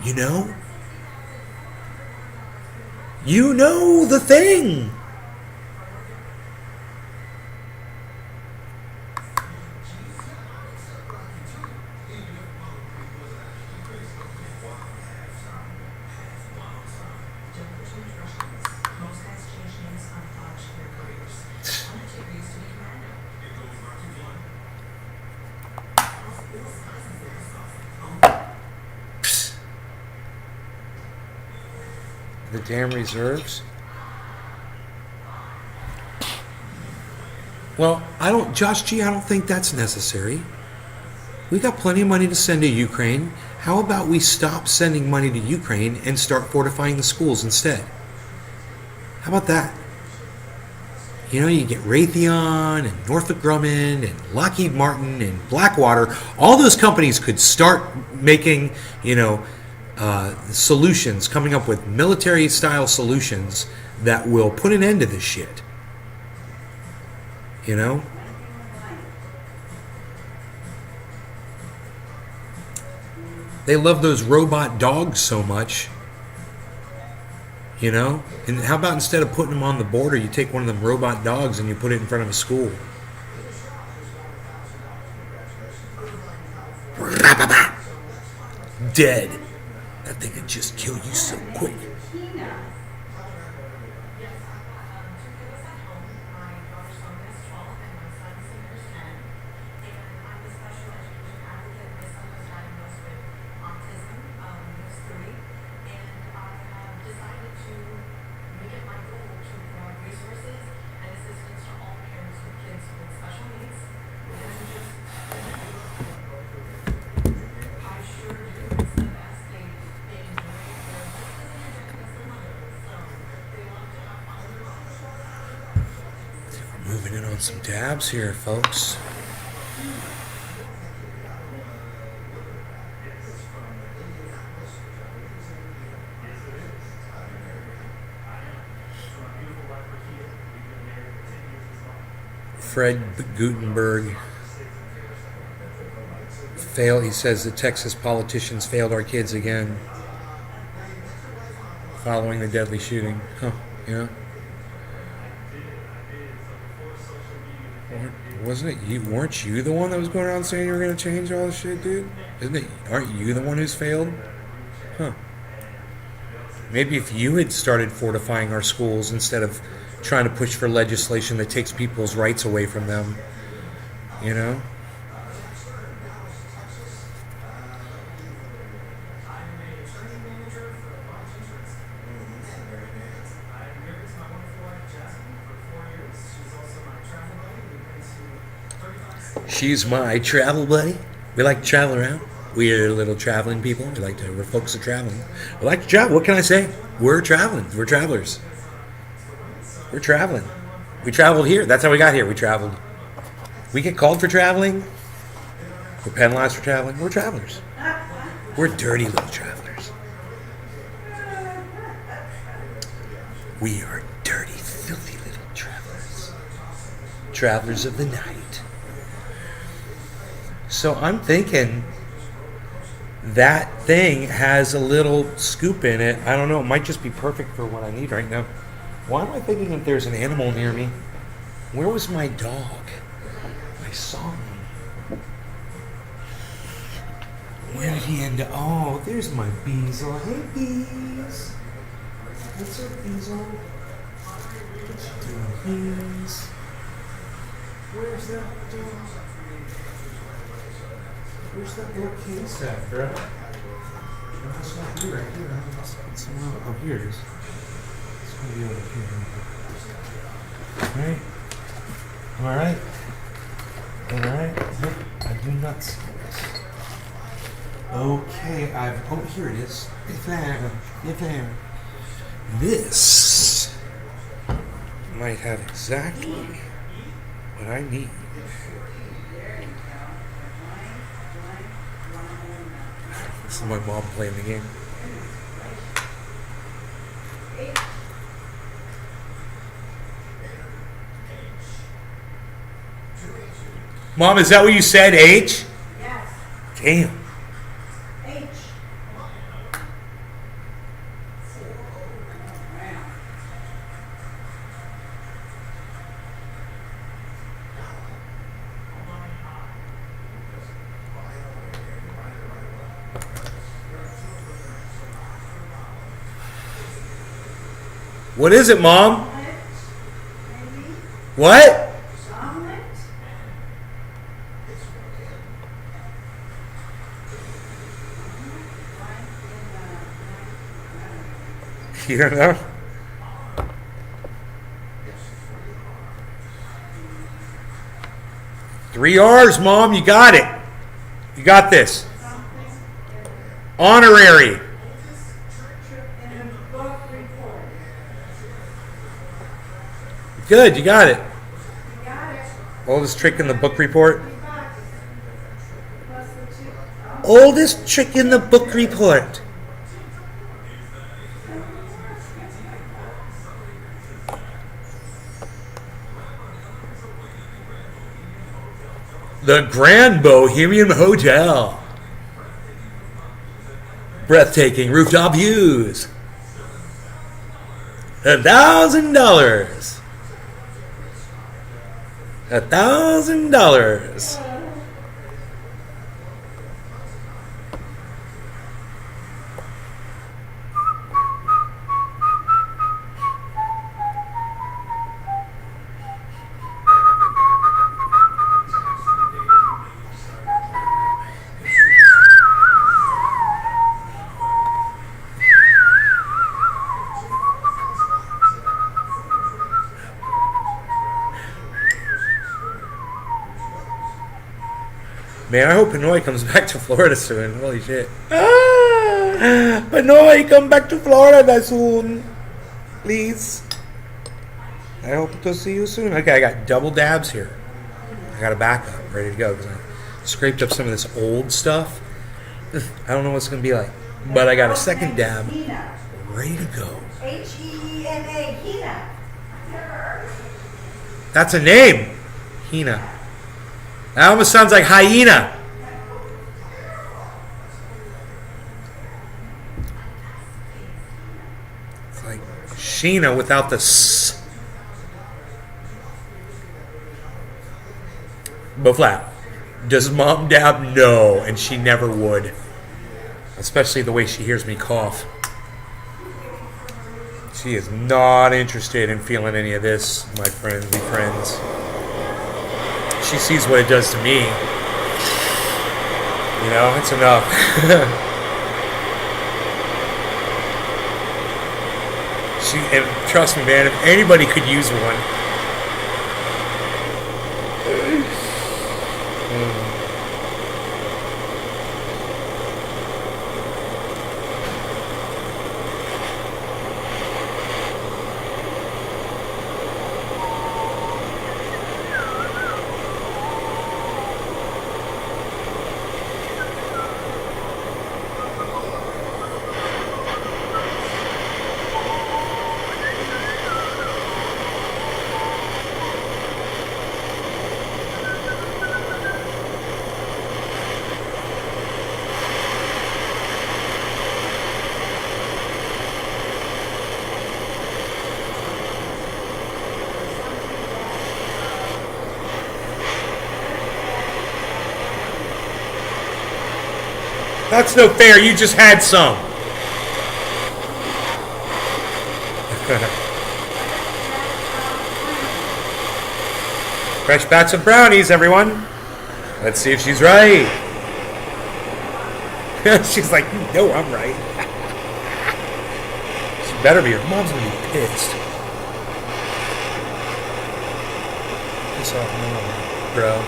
you know? You know the thing. The damn reserves. Well, Josh G, I don't think that's necessary. We got plenty of money to send to Ukraine. How about we stop sending money to Ukraine and start fortifying the schools instead? How about that? You know, you get Raytheon and Northrop Grumman and Lockheed Martin and Blackwater. All those companies could start making, you know, solutions, coming up with military-style solutions that will put an end to this shit. You know? They love those robot dogs so much. You know? And how about instead of putting them on the border, you take one of them robot dogs and you put it in front of a school? Dead. That thing could just kill you so quick. Moving in on some dabs here, folks. Fred Gutenberg failed. He says the Texas politicians failed our kids again following the deadly shooting. Huh, yeah. Wasn't it you? Weren't you the one that was going around saying you were going to change all this shit, dude? Isn't it? Aren't you the one who's failed? Huh. Maybe if you had started fortifying our schools instead of trying to push for legislation that takes people's rights away from them, you know? She's my travel buddy. We like to travel around. We're little traveling people. We're folks that traveling. We like to travel. What can I say? We're traveling. We're travelers. We're traveling. We traveled here. That's how we got here. We traveled. We get called for traveling. We're penalized for traveling. We're travelers. We're dirty little travelers. We are dirty, filthy little travelers. Travelers of the night. So I'm thinking that thing has a little scoop in it. I don't know. It might just be perfect for what I need right now. Why am I thinking that there's an animal near me? Where was my dog? I saw him. Where did he end up? Oh, there's my Beezle. Hey, Beez. What's up, Beezle? What you doing, Beez? Where's that dog? Where's that little case at, bro? No, it's not here, right here. It's somewhere. Oh, here it is. It's gonna be over here. Alright. Alright. Nope, I do not see this. Okay, oh, here it is. It's there. It's there. This might have exactly what I need. This is my mom playing the game. Mom, is that what you said, H? Yes. Damn. H. What is it, Mom? Omelet, maybe? What? Omelet? You don't know? Three R's, Mom. You got it. You got this. Honorary. In a book report. Good. You got it. You got it. Oldest trick in the book report. You got it. Plus the two. Oldest trick in the book report. The Grand Bohemian Hotel. Breathtaking rooftop views. $1,000. $1,000. Man, I hope Pinoy comes back to Florida soon. Holy shit. Ah, Pinoy, come back to Florida soon. Please. I hope to see you soon. Okay, I got double dabs here. I got a backup ready to go because I scraped up some of this old stuff. I don't know what it's going to be like. But I got a second dab ready to go. H-E-E-N-A, Hina. That's a name. Hina. That almost sounds like hyena. It's like Sheena without the S. But flat. Does Mom dab? No, and she never would. Especially the way she hears me cough. She is not interested in feeling any of this, my friendly friends. She sees what it does to me. You know, it's enough. And trust me, man, if anybody could use one. That's no fair. You just had some. Fresh batch of brownies, everyone. Let's see if she's right. She's like, you know I'm right. She better be. Her mom's gonna be pissed. Piss off, mom, bro.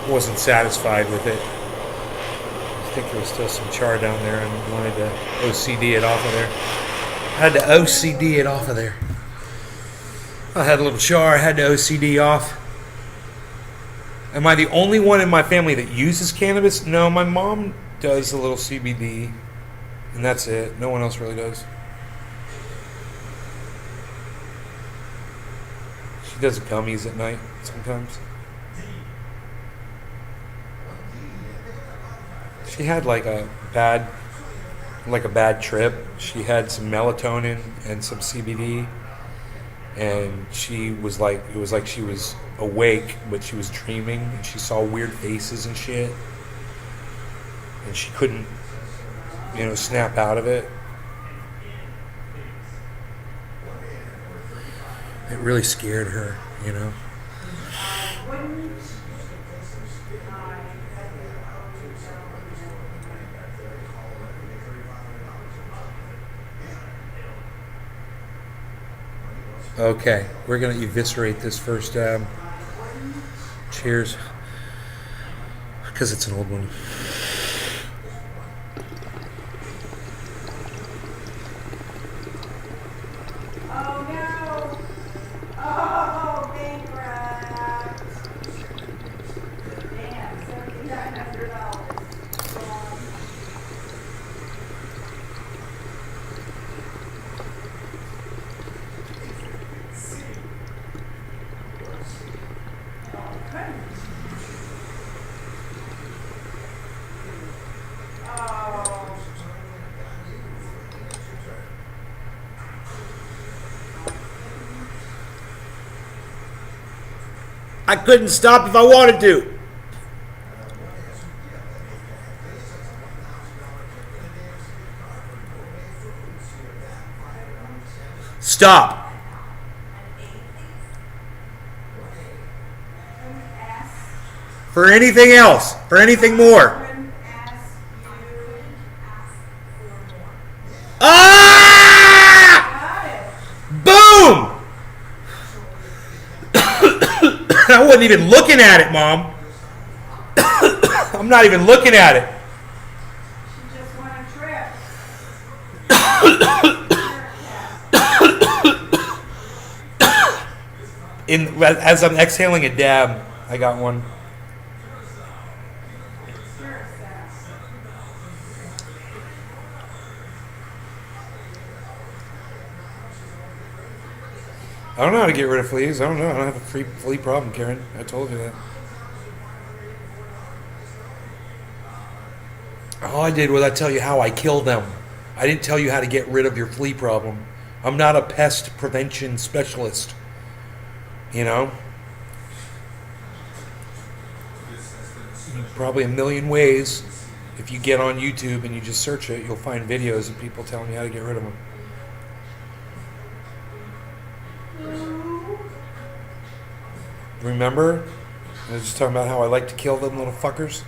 Wasn't satisfied with it. I think there was still some char down there and wanted to OCD it off of there. I had to OCD it off of there. I had a little char, I had to OCD off. Am I the only one in my family that uses cannabis? No, my mom does a little CBD, and that's it. No one else really does. She does gummies at night sometimes. She had like a bad trip. She had some melatonin and some CBD, and she was like, it was like she was awake, but she was dreaming, and she saw weird faces and shit, and she couldn't, snap out of it. It really scared her, Okay, we're going to eviscerate this first. Cheers. Because it's an old one. Oh no! Oh, bankrupt! Damn, $7,900. I couldn't stop if I wanted to. Stop. For anything else. For anything more. Ah! Boom! I wasn't even looking at it, Mom. I'm not even looking at it. She just won a trip. As I'm exhaling a dab, I got one. I don't know how to get rid of fleas. I don't know. I don't have a flea problem, Karen. I told you that. All I did was I tell you how I kill them. I didn't tell you how to get rid of your flea problem. I'm not a pest prevention specialist. Probably a million ways. If you get on YouTube and you just search it, you'll find videos of people telling you how to get rid of them. Remember? I was just talking about how I like to kill them little fuckers.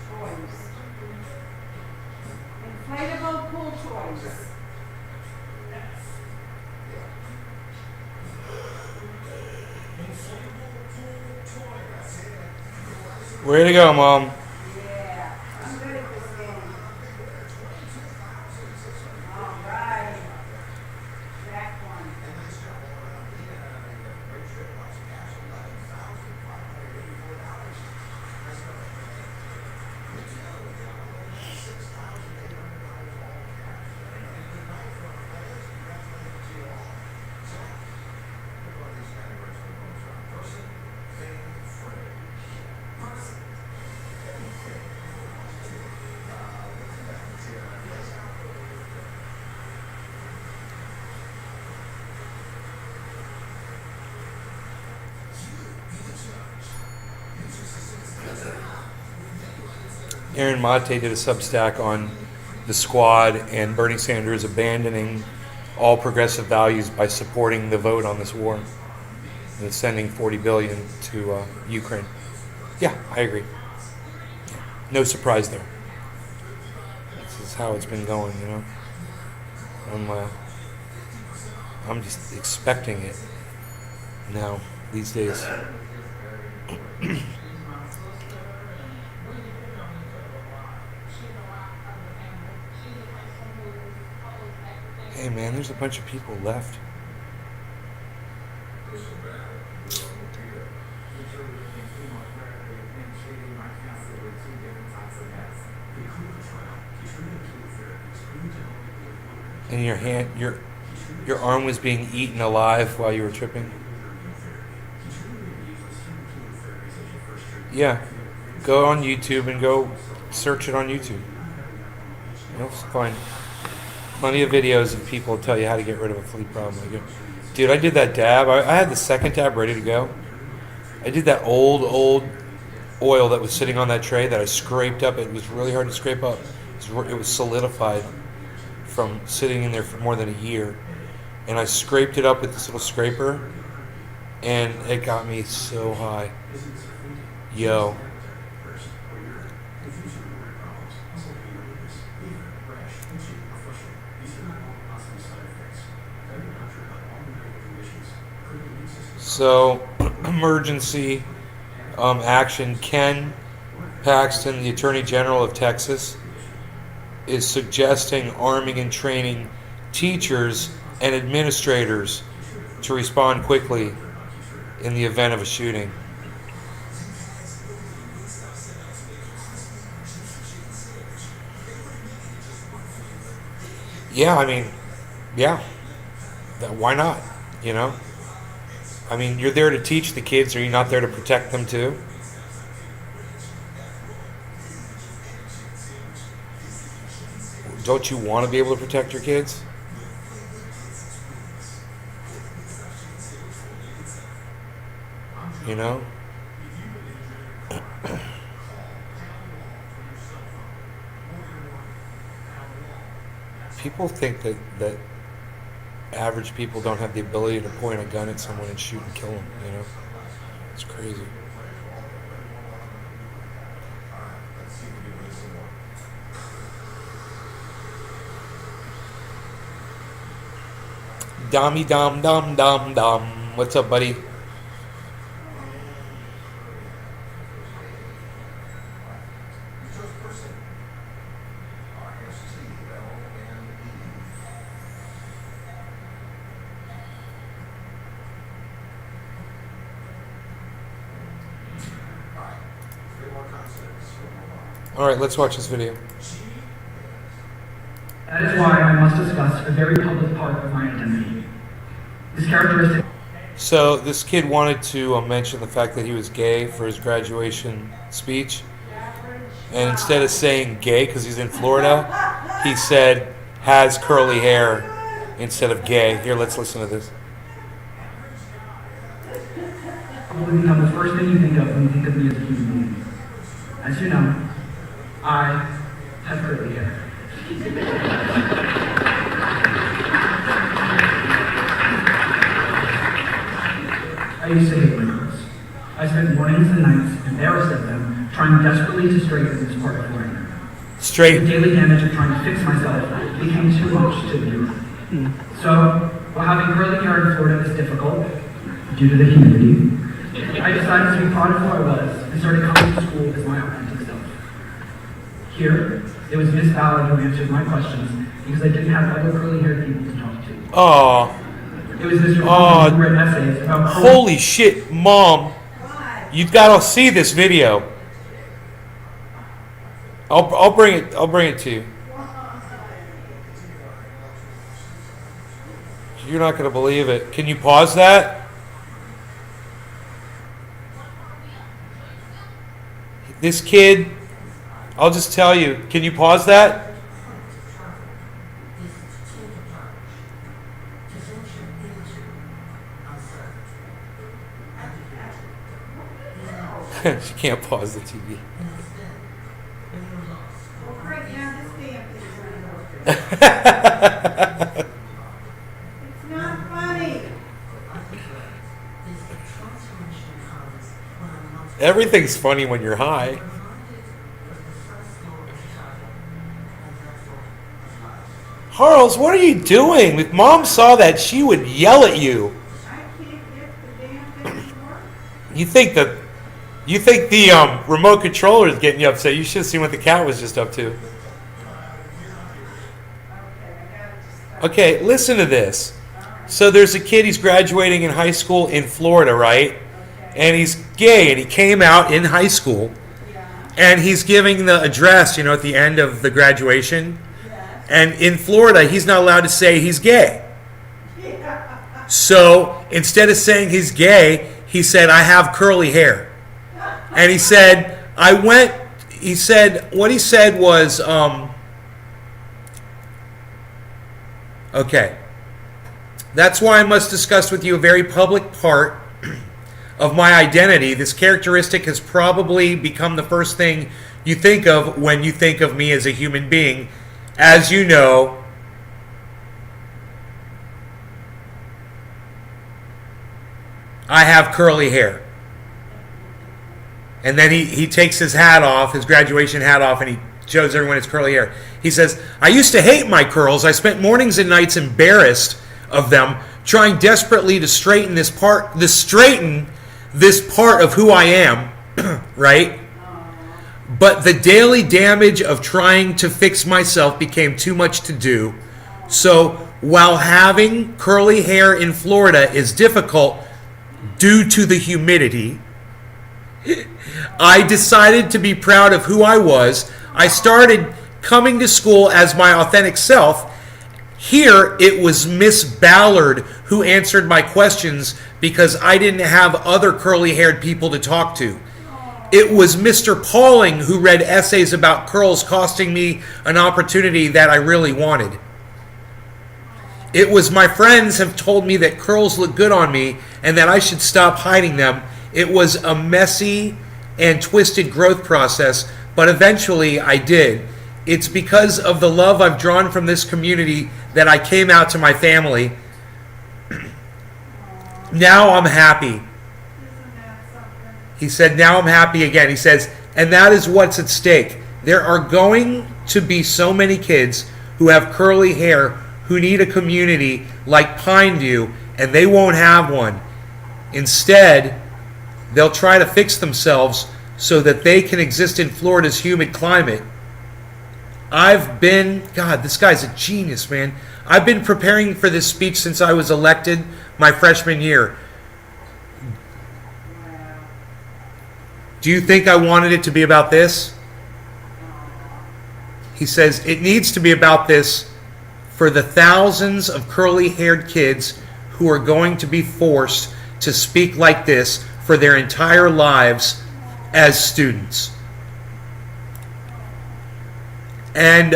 toys. Inflatable pool toys. Way to go, Mom. Yeah, I'm good at this game. All right. Back one. Aaron Mate did a Substack on the squad and Bernie Sanders abandoning all progressive values by supporting the vote on this war and sending $40 billion to Ukraine. Yeah, I agree. No surprise there. This is how it's been going, you know. I'm just expecting it now these days. Hey man, there's a bunch of people left. And your arm was being eaten alive while you were tripping. Yeah, go on YouTube and go search it on YouTube. You'll find plenty of videos of people tell you how to get rid of a flea problem. Dude, I did that dab. I had the second dab ready to go. I did that old oil that was sitting on that tray that I scraped up. It was really hard to scrape up. It was solidified from sitting in there for more than a year. And I scraped it up with this little scraper, and it got me so high. Yo. So, emergency action. Ken Paxton, the Attorney General of Texas, is suggesting arming and training teachers and administrators to respond quickly in the event of a shooting. Yeah, I mean, yeah. Why not? You know? I mean, you're there to teach the kids. Are you not there to protect them too? Don't you want to be able to protect your kids? You know? People think that average people don't have the ability to point a gun at someone and shoot and kill them, you know? It's crazy. Dommy dom dom dom dom. What's up, buddy? Alright, let's watch this video. That is why I must discuss a very public part of my identity. This characteristic. So this kid wanted to mention the fact that he was gay for his graduation speech. And instead of saying gay because he's in Florida, he said has curly hair instead of gay. Here, let's listen to this. Probably become the first thing you think of when you think of me as a human being. As you know, I have curly hair. I used to hate my girls. I spent mornings and nights, embarrassed of them, trying desperately to straighten this part of who I am. The Straight. daily damage of trying to fix myself became too much to endure. So, while having curly hair in Florida is difficult, due to the humidity, I decided to be proud of who I was and started coming to school as my authentic self. Here, it was Miss Ballard who answered my questions because I didn't have other curly-haired people to talk to. Oh, It was Mr. Coleman who read essays about curly. holy shit, Mom. You've got to see this video. I'll bring it to you. You're not going to believe it. Can you pause that? This kid, I'll just tell you. Can you pause that? She can't pause the TV. Well, right now, this damn thing's running. It's not funny. Everything's funny when you're high. Harles, what are you doing? If Mom saw that, she would yell at you. I can't get the damn thing to work. You think the remote controller is getting you upset? You should have seen what the cat was just up to. Okay, I gotta just stop. Okay, listen to this. So there's a kid, he's graduating in high school in Florida, right? And he's gay, and he came out in high school. And he's giving the address, at the end of the graduation. And in Florida, he's not allowed to say he's gay. So instead of saying he's gay, he said, I have curly hair. And he said, what he said was, okay, that's why I must discuss with you a very public part of my identity. This characteristic has probably become the first thing you think of when you think of me as a human being. As you know, I have curly hair. And then he takes his hat off, his graduation hat off, and he shows everyone his curly hair. He says, I used to hate my curls. I spent mornings and nights embarrassed of them, trying desperately to straighten this part of who I am, right? But the daily damage of trying to fix myself became too much to do. So while having curly hair in Florida is difficult due to the humidity, I decided to be proud of who I was. I started coming to school as my authentic self. Here, it was Miss Ballard who answered my questions because I didn't have other curly-haired people to talk to. It was Mr. Pauling who read essays about curls, costing me an opportunity that I really wanted. It was my friends have told me that curls look good on me and that I should stop hiding them. It was a messy and twisted growth process, but eventually I did. It's because of the love I've drawn from this community that I came out to my family. Now I'm happy. Isn't that something? He said, now I'm happy again. He says, and that is what's at stake. There are going to be so many kids who have curly hair who need a community like Pineview, and they won't have one. Instead, they'll try to fix themselves so that they can exist in Florida's humid climate. God, this guy's a genius, man. I've been preparing for this speech since I was elected my freshman year. Do you think I wanted it to be about this? He says, it needs to be about this for the thousands of curly-haired kids who are going to be forced to speak like this for their entire lives as students. And,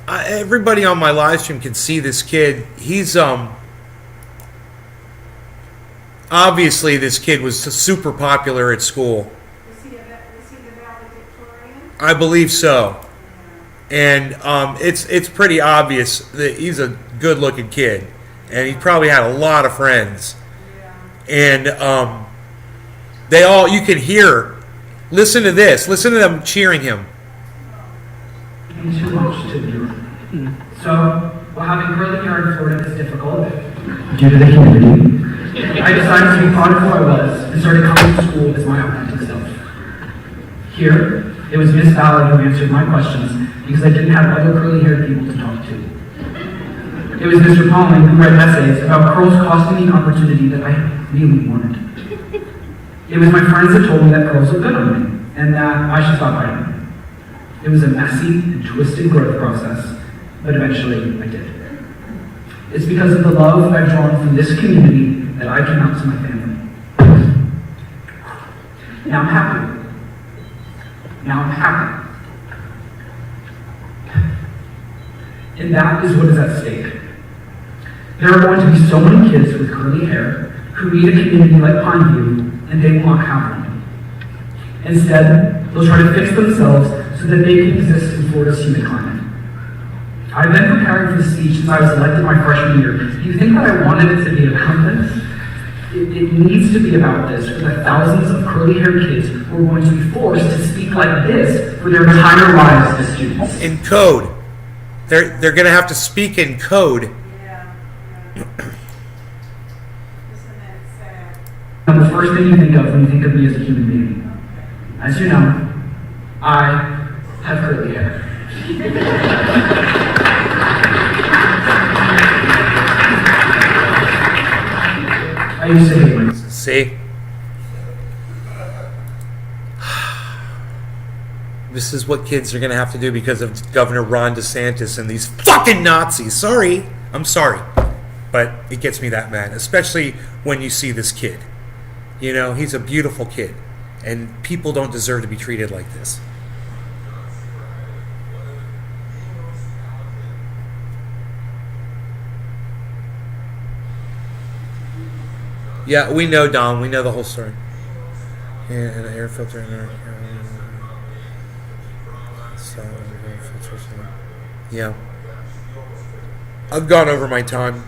everybody on my live stream can see this kid. He's, obviously this kid was super popular at school. Was he the valedictorian? I believe so. And it's pretty obvious that he's a good-looking kid. And he probably had a lot of friends. And they all, you can hear, listen to this, listen to them cheering him. Too much to do. So, while having curly hair in Florida is difficult due to the humidity, I decided to be proud of who I was and started coming to school as my authentic self. Here, it was Miss Ballard who answered my questions because I didn't have other curly-haired people to talk to. It was Mr. Palling who read essays about curls costing me an opportunity that I really wanted. It was my friends that told me that curls look good on me and that I should stop hiding them. It was a messy and twisted growth process, but eventually I did. It's because of the love I've drawn from this community that I came out to my family. Now I'm happy. Now I'm happy. And that is what is at stake. There are going to be so many kids with curly hair who need a community like Pineview, and they will not have one. Instead, they'll try to fix themselves so that they can exist in Florida's humid climate. I've been preparing for this speech since I was elected my freshman year. Do you think that I wanted it to be about this? It needs to be about this for the thousands of curly-haired kids who are going to be forced to speak like this for their entire lives as students. In code. They're going to have to speak in code. Yeah. Isn't that sad? And the first thing you think of when you think of me as a human being. As you know, I have curly hair. I used to hate myself. See? This is what kids are going to have to do because of Governor Ron DeSantis and these fucking Nazis. Sorry. I'm sorry. But it gets me that mad, especially when you see this kid. You know, he's a beautiful kid. And people don't deserve to be treated like this. Yeah, we know, Dom. We know the whole story. And an air filter in there. Yeah. I've gone over my time,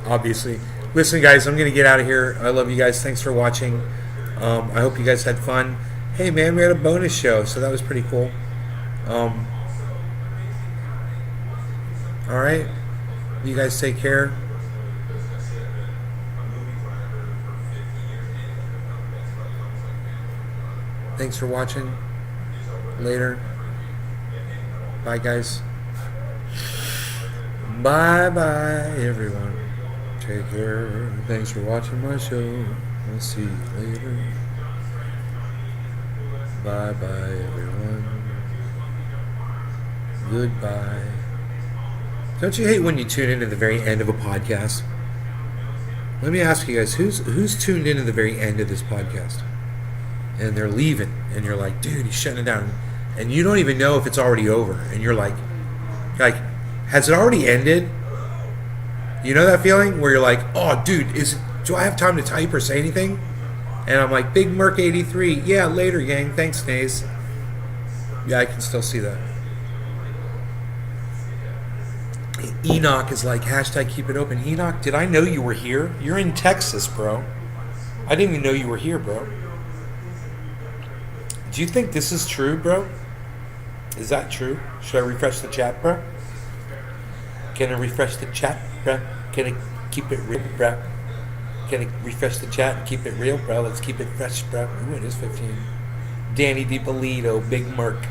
obviously. Listen, guys, I'm going to get out of here. I love you guys. Thanks for watching. I hope you guys had fun. Hey, man, we had a bonus show, so that was pretty cool. All right. You guys take care. Thanks for watching. Later. Bye, guys. Bye-bye, everyone. Take care. Thanks for watching my show. I'll see you later. Bye-bye, everyone. Goodbye. Don't you hate when you tune in at the very end of a podcast? Let me ask you guys, who's tuned in at the very end of this podcast? And they're leaving, and you're like, dude, he's shutting it down. And you don't even know if it's already over. And you're like, has it already ended? You know that feeling where you're like, oh, dude, do I have time to type or say anything? And I'm like, Big Merc 83. Yeah, later, gang. Thanks, Nays. Yeah, I can still see that. Enoch is like, hashtag keep it open. Enoch, did I know you were here? You're in Texas, bro. I didn't even know you were here, bro. Do you think this is true, bro? Is that true? Should I refresh the chat, bro? Can I refresh the chat, bro? Can I keep it real, bro? Can I refresh the chat and keep it real, bro? Let's keep it fresh, bro. Ooh, it is 15. Danny DiPolito, Big Merc.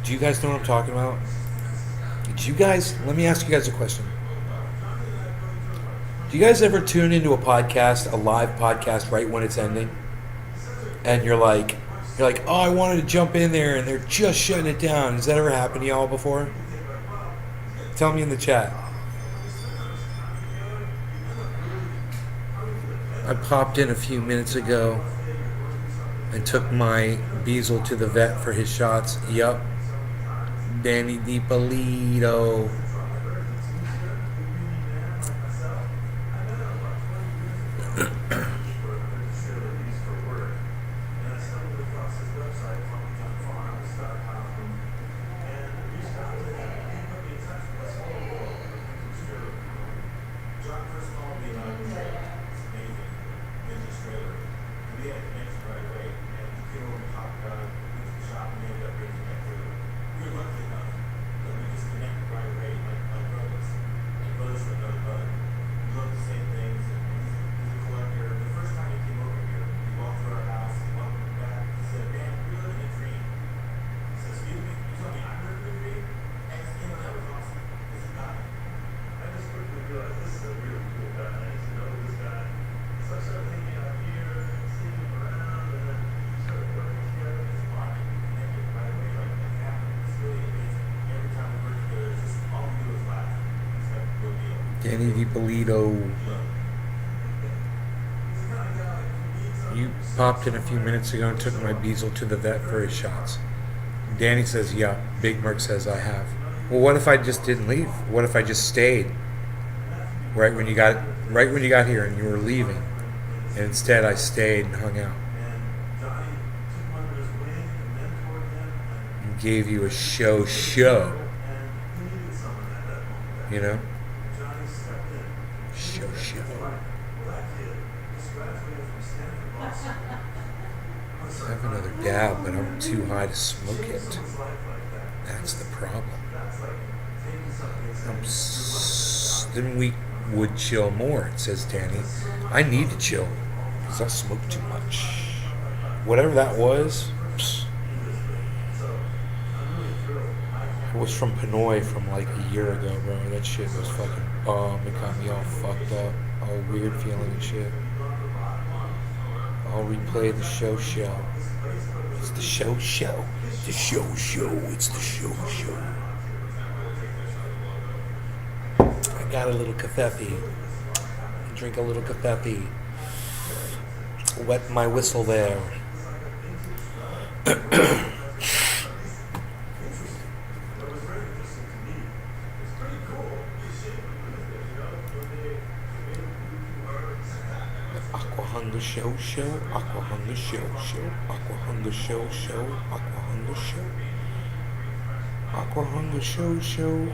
Do you guys know what I'm talking about? Let me ask you guys a question. Do you guys ever tune into a podcast, a live podcast, right when it's ending? And you're like, oh, I wanted to jump in there, and they're just shutting it down. Has that ever happened to y'all before? Tell me in the chat. I popped in a few minutes ago and took my Beazle to the vet for his shots. Yup. Danny DiPolito. Danny Vipolito. You popped in a few minutes ago and took my Beazle to the vet for his shots. Danny says, yeah. Big Merc says, I have. Well, what if I just didn't leave? What if I just stayed right when you got here and you were leaving, and instead I stayed and hung out and gave you a show, you know? Show. I have another dab, but I'm too high to smoke it. That's the problem. Then we would chill more, says Danny. I need to chill because I smoke too much. Whatever that was, it was from Pinoy from like a year ago, bro. That shit was fucking bomb. It got me all fucked up, all weird feeling and shit. I'll replay the show. It's the show. The show. It's the show. I got a little cafefe. Drink a little cafefe. Wet my whistle there. Aqua Hunger Show. Aqua Hunger Show. Aqua Hunger Show. Aqua Hunger Show. Aqua Hunger Show.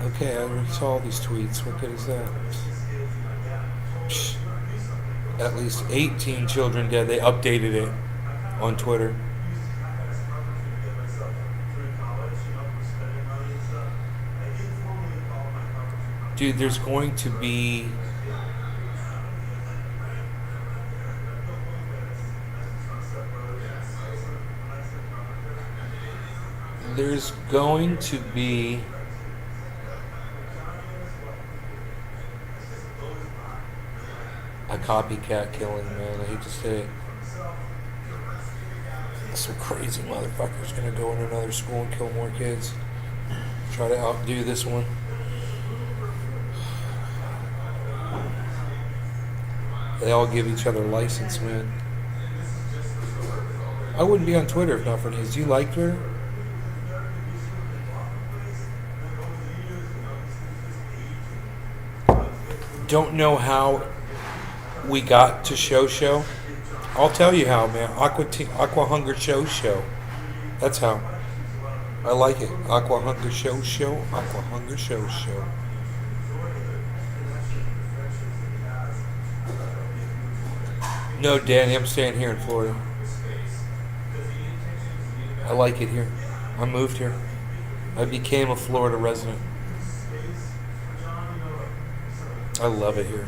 Okay, I already saw all these tweets. What good is that? Psh, at least 18 children dead. They updated it on Twitter. Dude, there's going to be... There's going to be a copycat killing, man. I hate to say it. Some crazy motherfucker's gonna go in another school and kill more kids. Try to outdo this one. They all give each other license, man. I wouldn't be on Twitter if not for these. Do you like Twitter? Don't know how we got to show. I'll tell you how, man. Aqua Hunger Show. That's how. I like it. Aqua Hunger Show. Aqua Hunger Show. No, Danny, I'm staying here in Florida. I like it here. I moved here. I became a Florida resident. I love it here.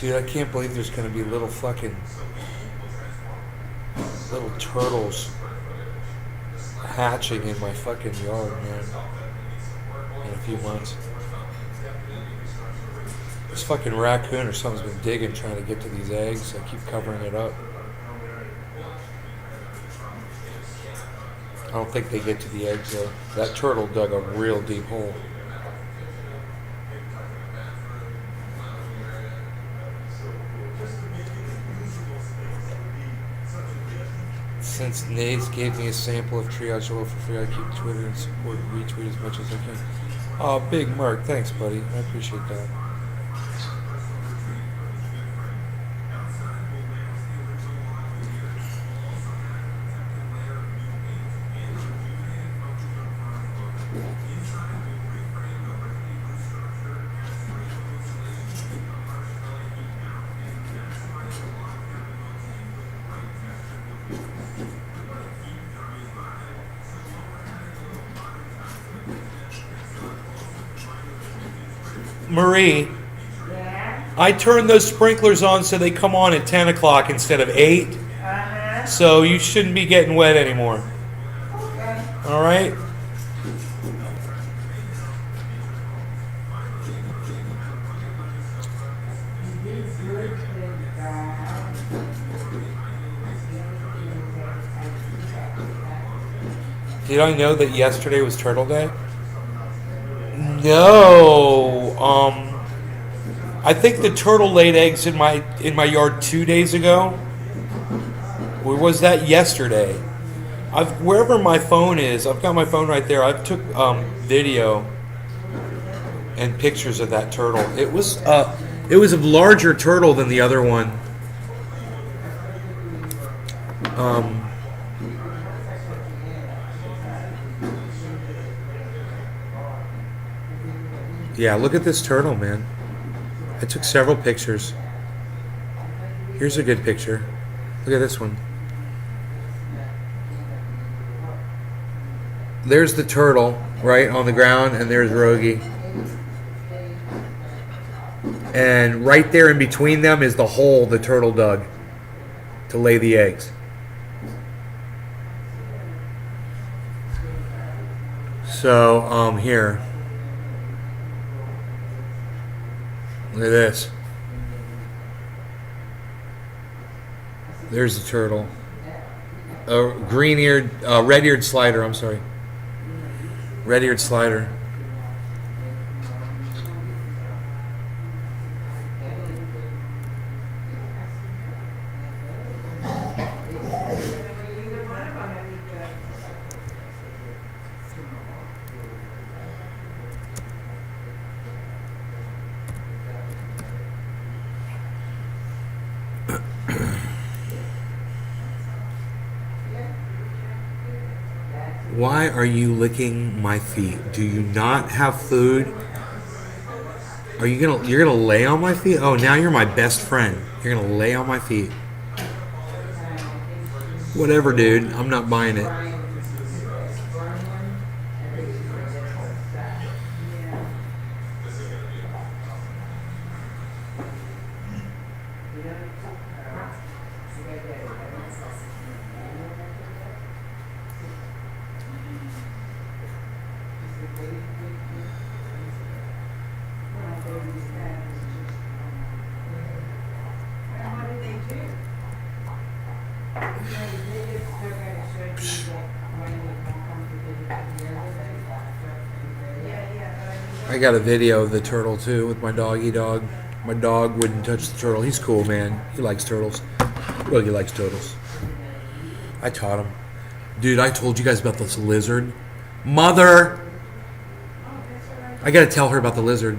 Dude, I can't believe there's going to be little turtles hatching in my fucking yard, man, in a few months. This fucking raccoon or something's been digging trying to get to these eggs. I keep covering it up. I don't think they get to the eggs though. That turtle dug a real deep hole. Since Nays gave me a sample of Triage Oil for free, I keep Twitter and support and retweet as much as I can. Oh, Big Mark, thanks, buddy. I appreciate that. Marie, Yeah. I turned those sprinklers on so they come on at 10 o'clock instead of 8. Uh-huh. So you shouldn't be getting wet anymore. Okay. All right? Did I know that yesterday was Turtle Day? No. I think the turtle laid eggs in my yard 2 days ago. Or was that yesterday? I've wherever my phone is, I've got my phone right there. I took video and pictures of that turtle. It was a larger turtle than the other one. Um, yeah, look at this turtle, man. I took several pictures. Here's a good picture. Look at this one. There's the turtle, right, on the ground, and there's Rogie. And right there in between them is the hole the turtle dug to lay the eggs. So, here. Look at this. There's the turtle. Green-eared, red-eared slider, I'm sorry. Red-eared slider. Why are you licking my feet? Do you not have food? You're gonna lay on my feet? Oh, now you're my best friend. You're gonna lay on my feet. Whatever, dude. I'm not buying it. And what did they do? They're gonna show you that when we come to the yeah, yeah, but I got a video of the turtle too with my doggy dog. My dog wouldn't touch the turtle. He's cool, man. He likes turtles. Rogie likes turtles. I taught him. Dude, I told you guys about this lizard. Mother! I gotta tell her about the lizard.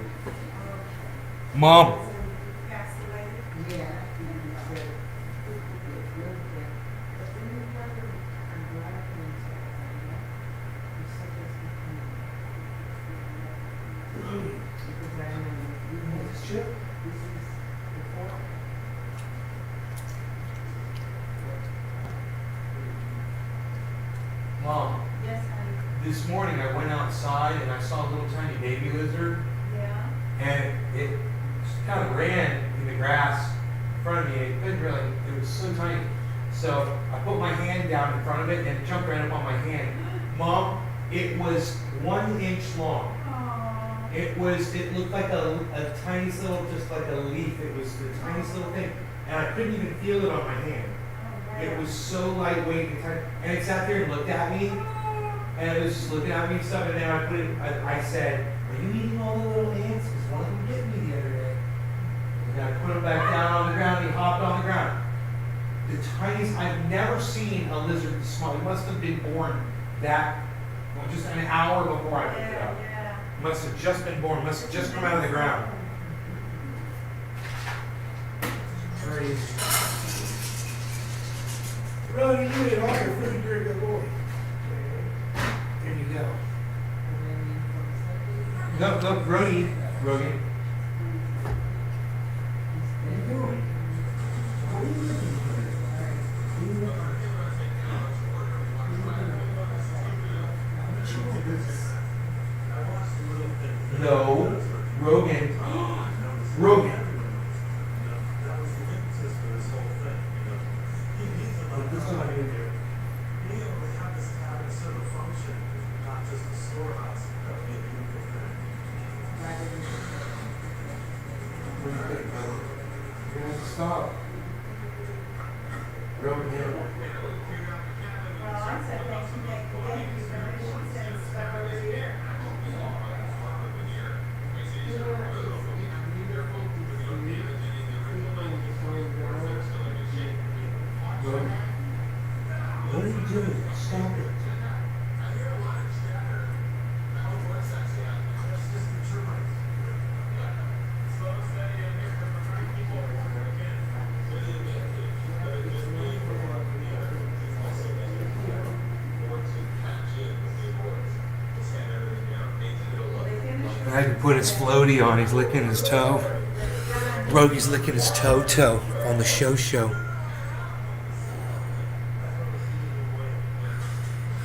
Mom! Mom, yes, honey. this morning I went outside and I saw a little tiny baby lizard, Yeah. and it just kind of ran in the grass in front of me. It couldn't really, it was so tiny. So I put my hand down in front of it and it jumped right up on my hand. Mom, it was 1 inch long. Aww. It looked like a tiniest little, just like a leaf. It was the tiniest little thing. And I couldn't even feel it on my hand. It was so lightweight and tiny. And it sat there and looked at me. And it was just looking at me and stuff. And then I said, are you eating all the little ants? Because one of them bit me the other day. And I put him back down on the ground and he hopped on the ground. The tiniest, I've never seen a lizard this small. He must have been born just an hour before I picked it up. Yeah. Must have just been born, must have just come out of the ground. Crazy. Brother, you ate all your food, you're a good boy. There you go. No, Rogie. No. Rogan. Rogan. Stop. Rogan. Well, I said thank you, but she said stuff over here. What are you doing? Stop it. I can put his floaty on. He's licking his toe. Rogy's licking his toe on the show.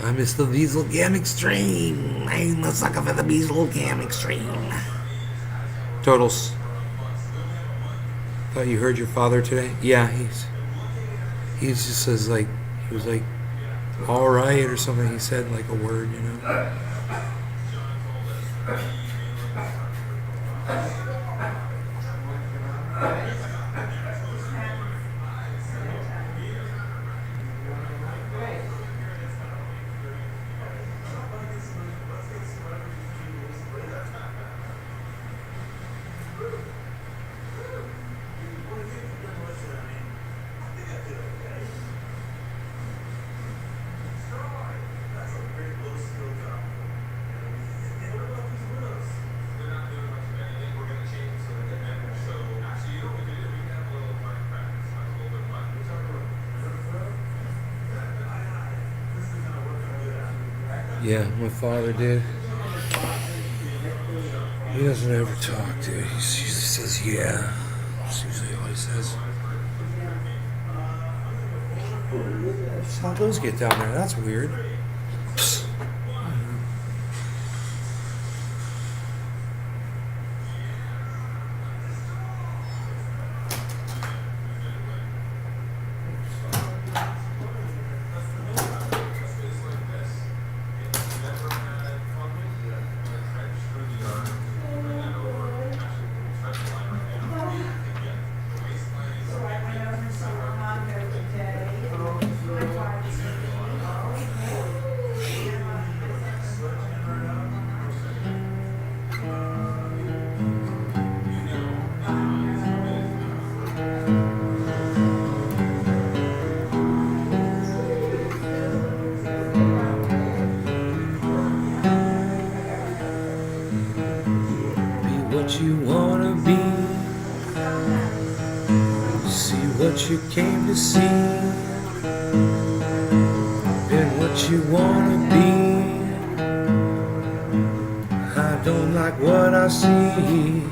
I miss the Diesel Cam Extreme. I'm a sucker for the Diesel Cam Extreme. Totals. Thought you heard your father today? Yeah, he's just says like, he was like, all right or something. He said like a word, you know. Yeah, my father did. He doesn't ever talk, dude. He usually says, yeah. That's usually all he says. How those get down there? That's weird. What you wanna be, see what you came to see, and what you wanna be. I don't like what I see,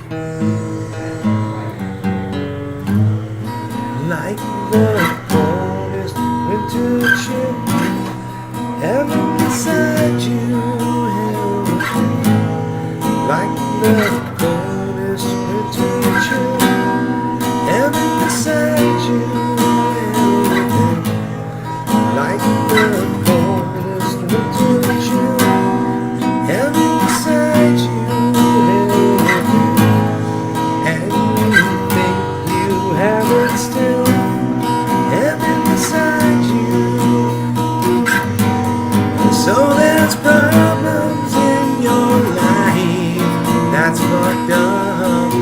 like the coldest winter chill, heaven beside you, like the coldest winter chill, heaven beside you, like the coldest winter chill, heaven beside you, and you think you have it still, heaven beside you. So there's problems in your life, that's fucked up.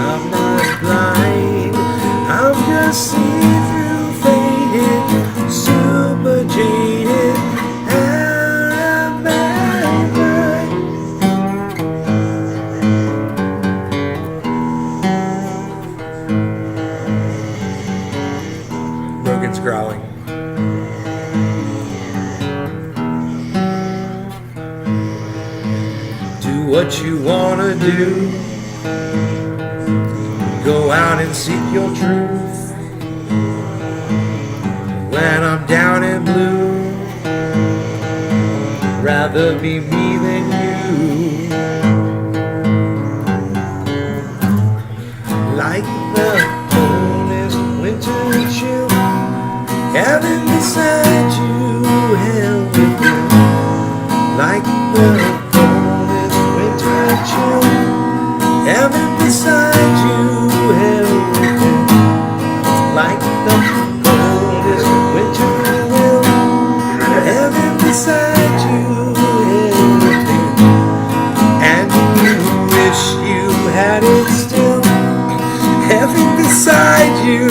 I'm not blind, I'm just see-through, faded, super jaded, out of my mind. Logan's growling. Do what you wanna do, go out and seek your truth. When I'm down and blue, rather be me than you. beside you, held within, like the coldest winter chill. Heaven beside you, held within, like the coldest winter wind. Heaven beside you, held within, and you wish you had it still. Heaven beside you.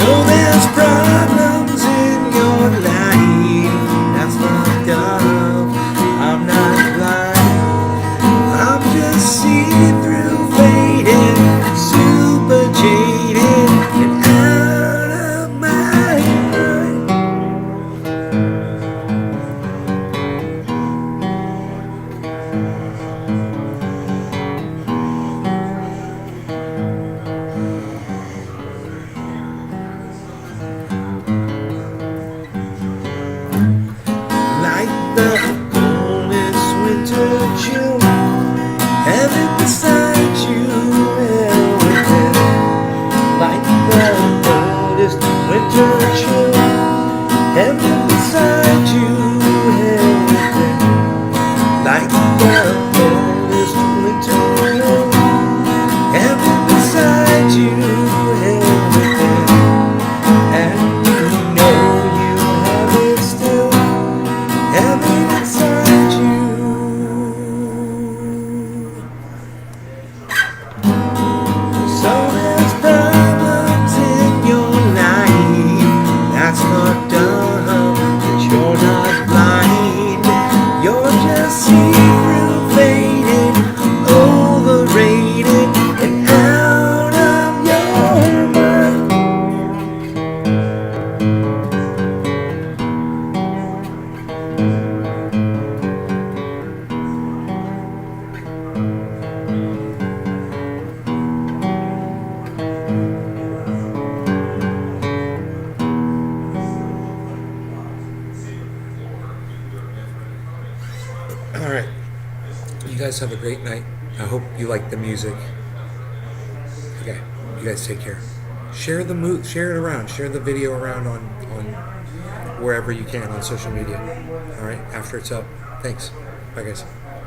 So there's problems in your life. That's fucked up. I'm not blind. I'm just see-through, faded, super jaded, and out of my mind. Like the coldest winter chill. Heaven beside you, held within, like the coldest winter chill. Heaven beside you, held within, like the coldest winter chill. Heaven beside you, held within, and you know you have it still. Heaven inside you. So there's problems in your life. That's fucked up, but you're not blind. You're just see-through, faded, overrated, and out of your mind. All right. You guys have a great night. I hope you like the music. Okay. You guys take care. Share share it around. Share the video around on wherever you can on social media. All right. After it's up. Thanks. Bye, guys.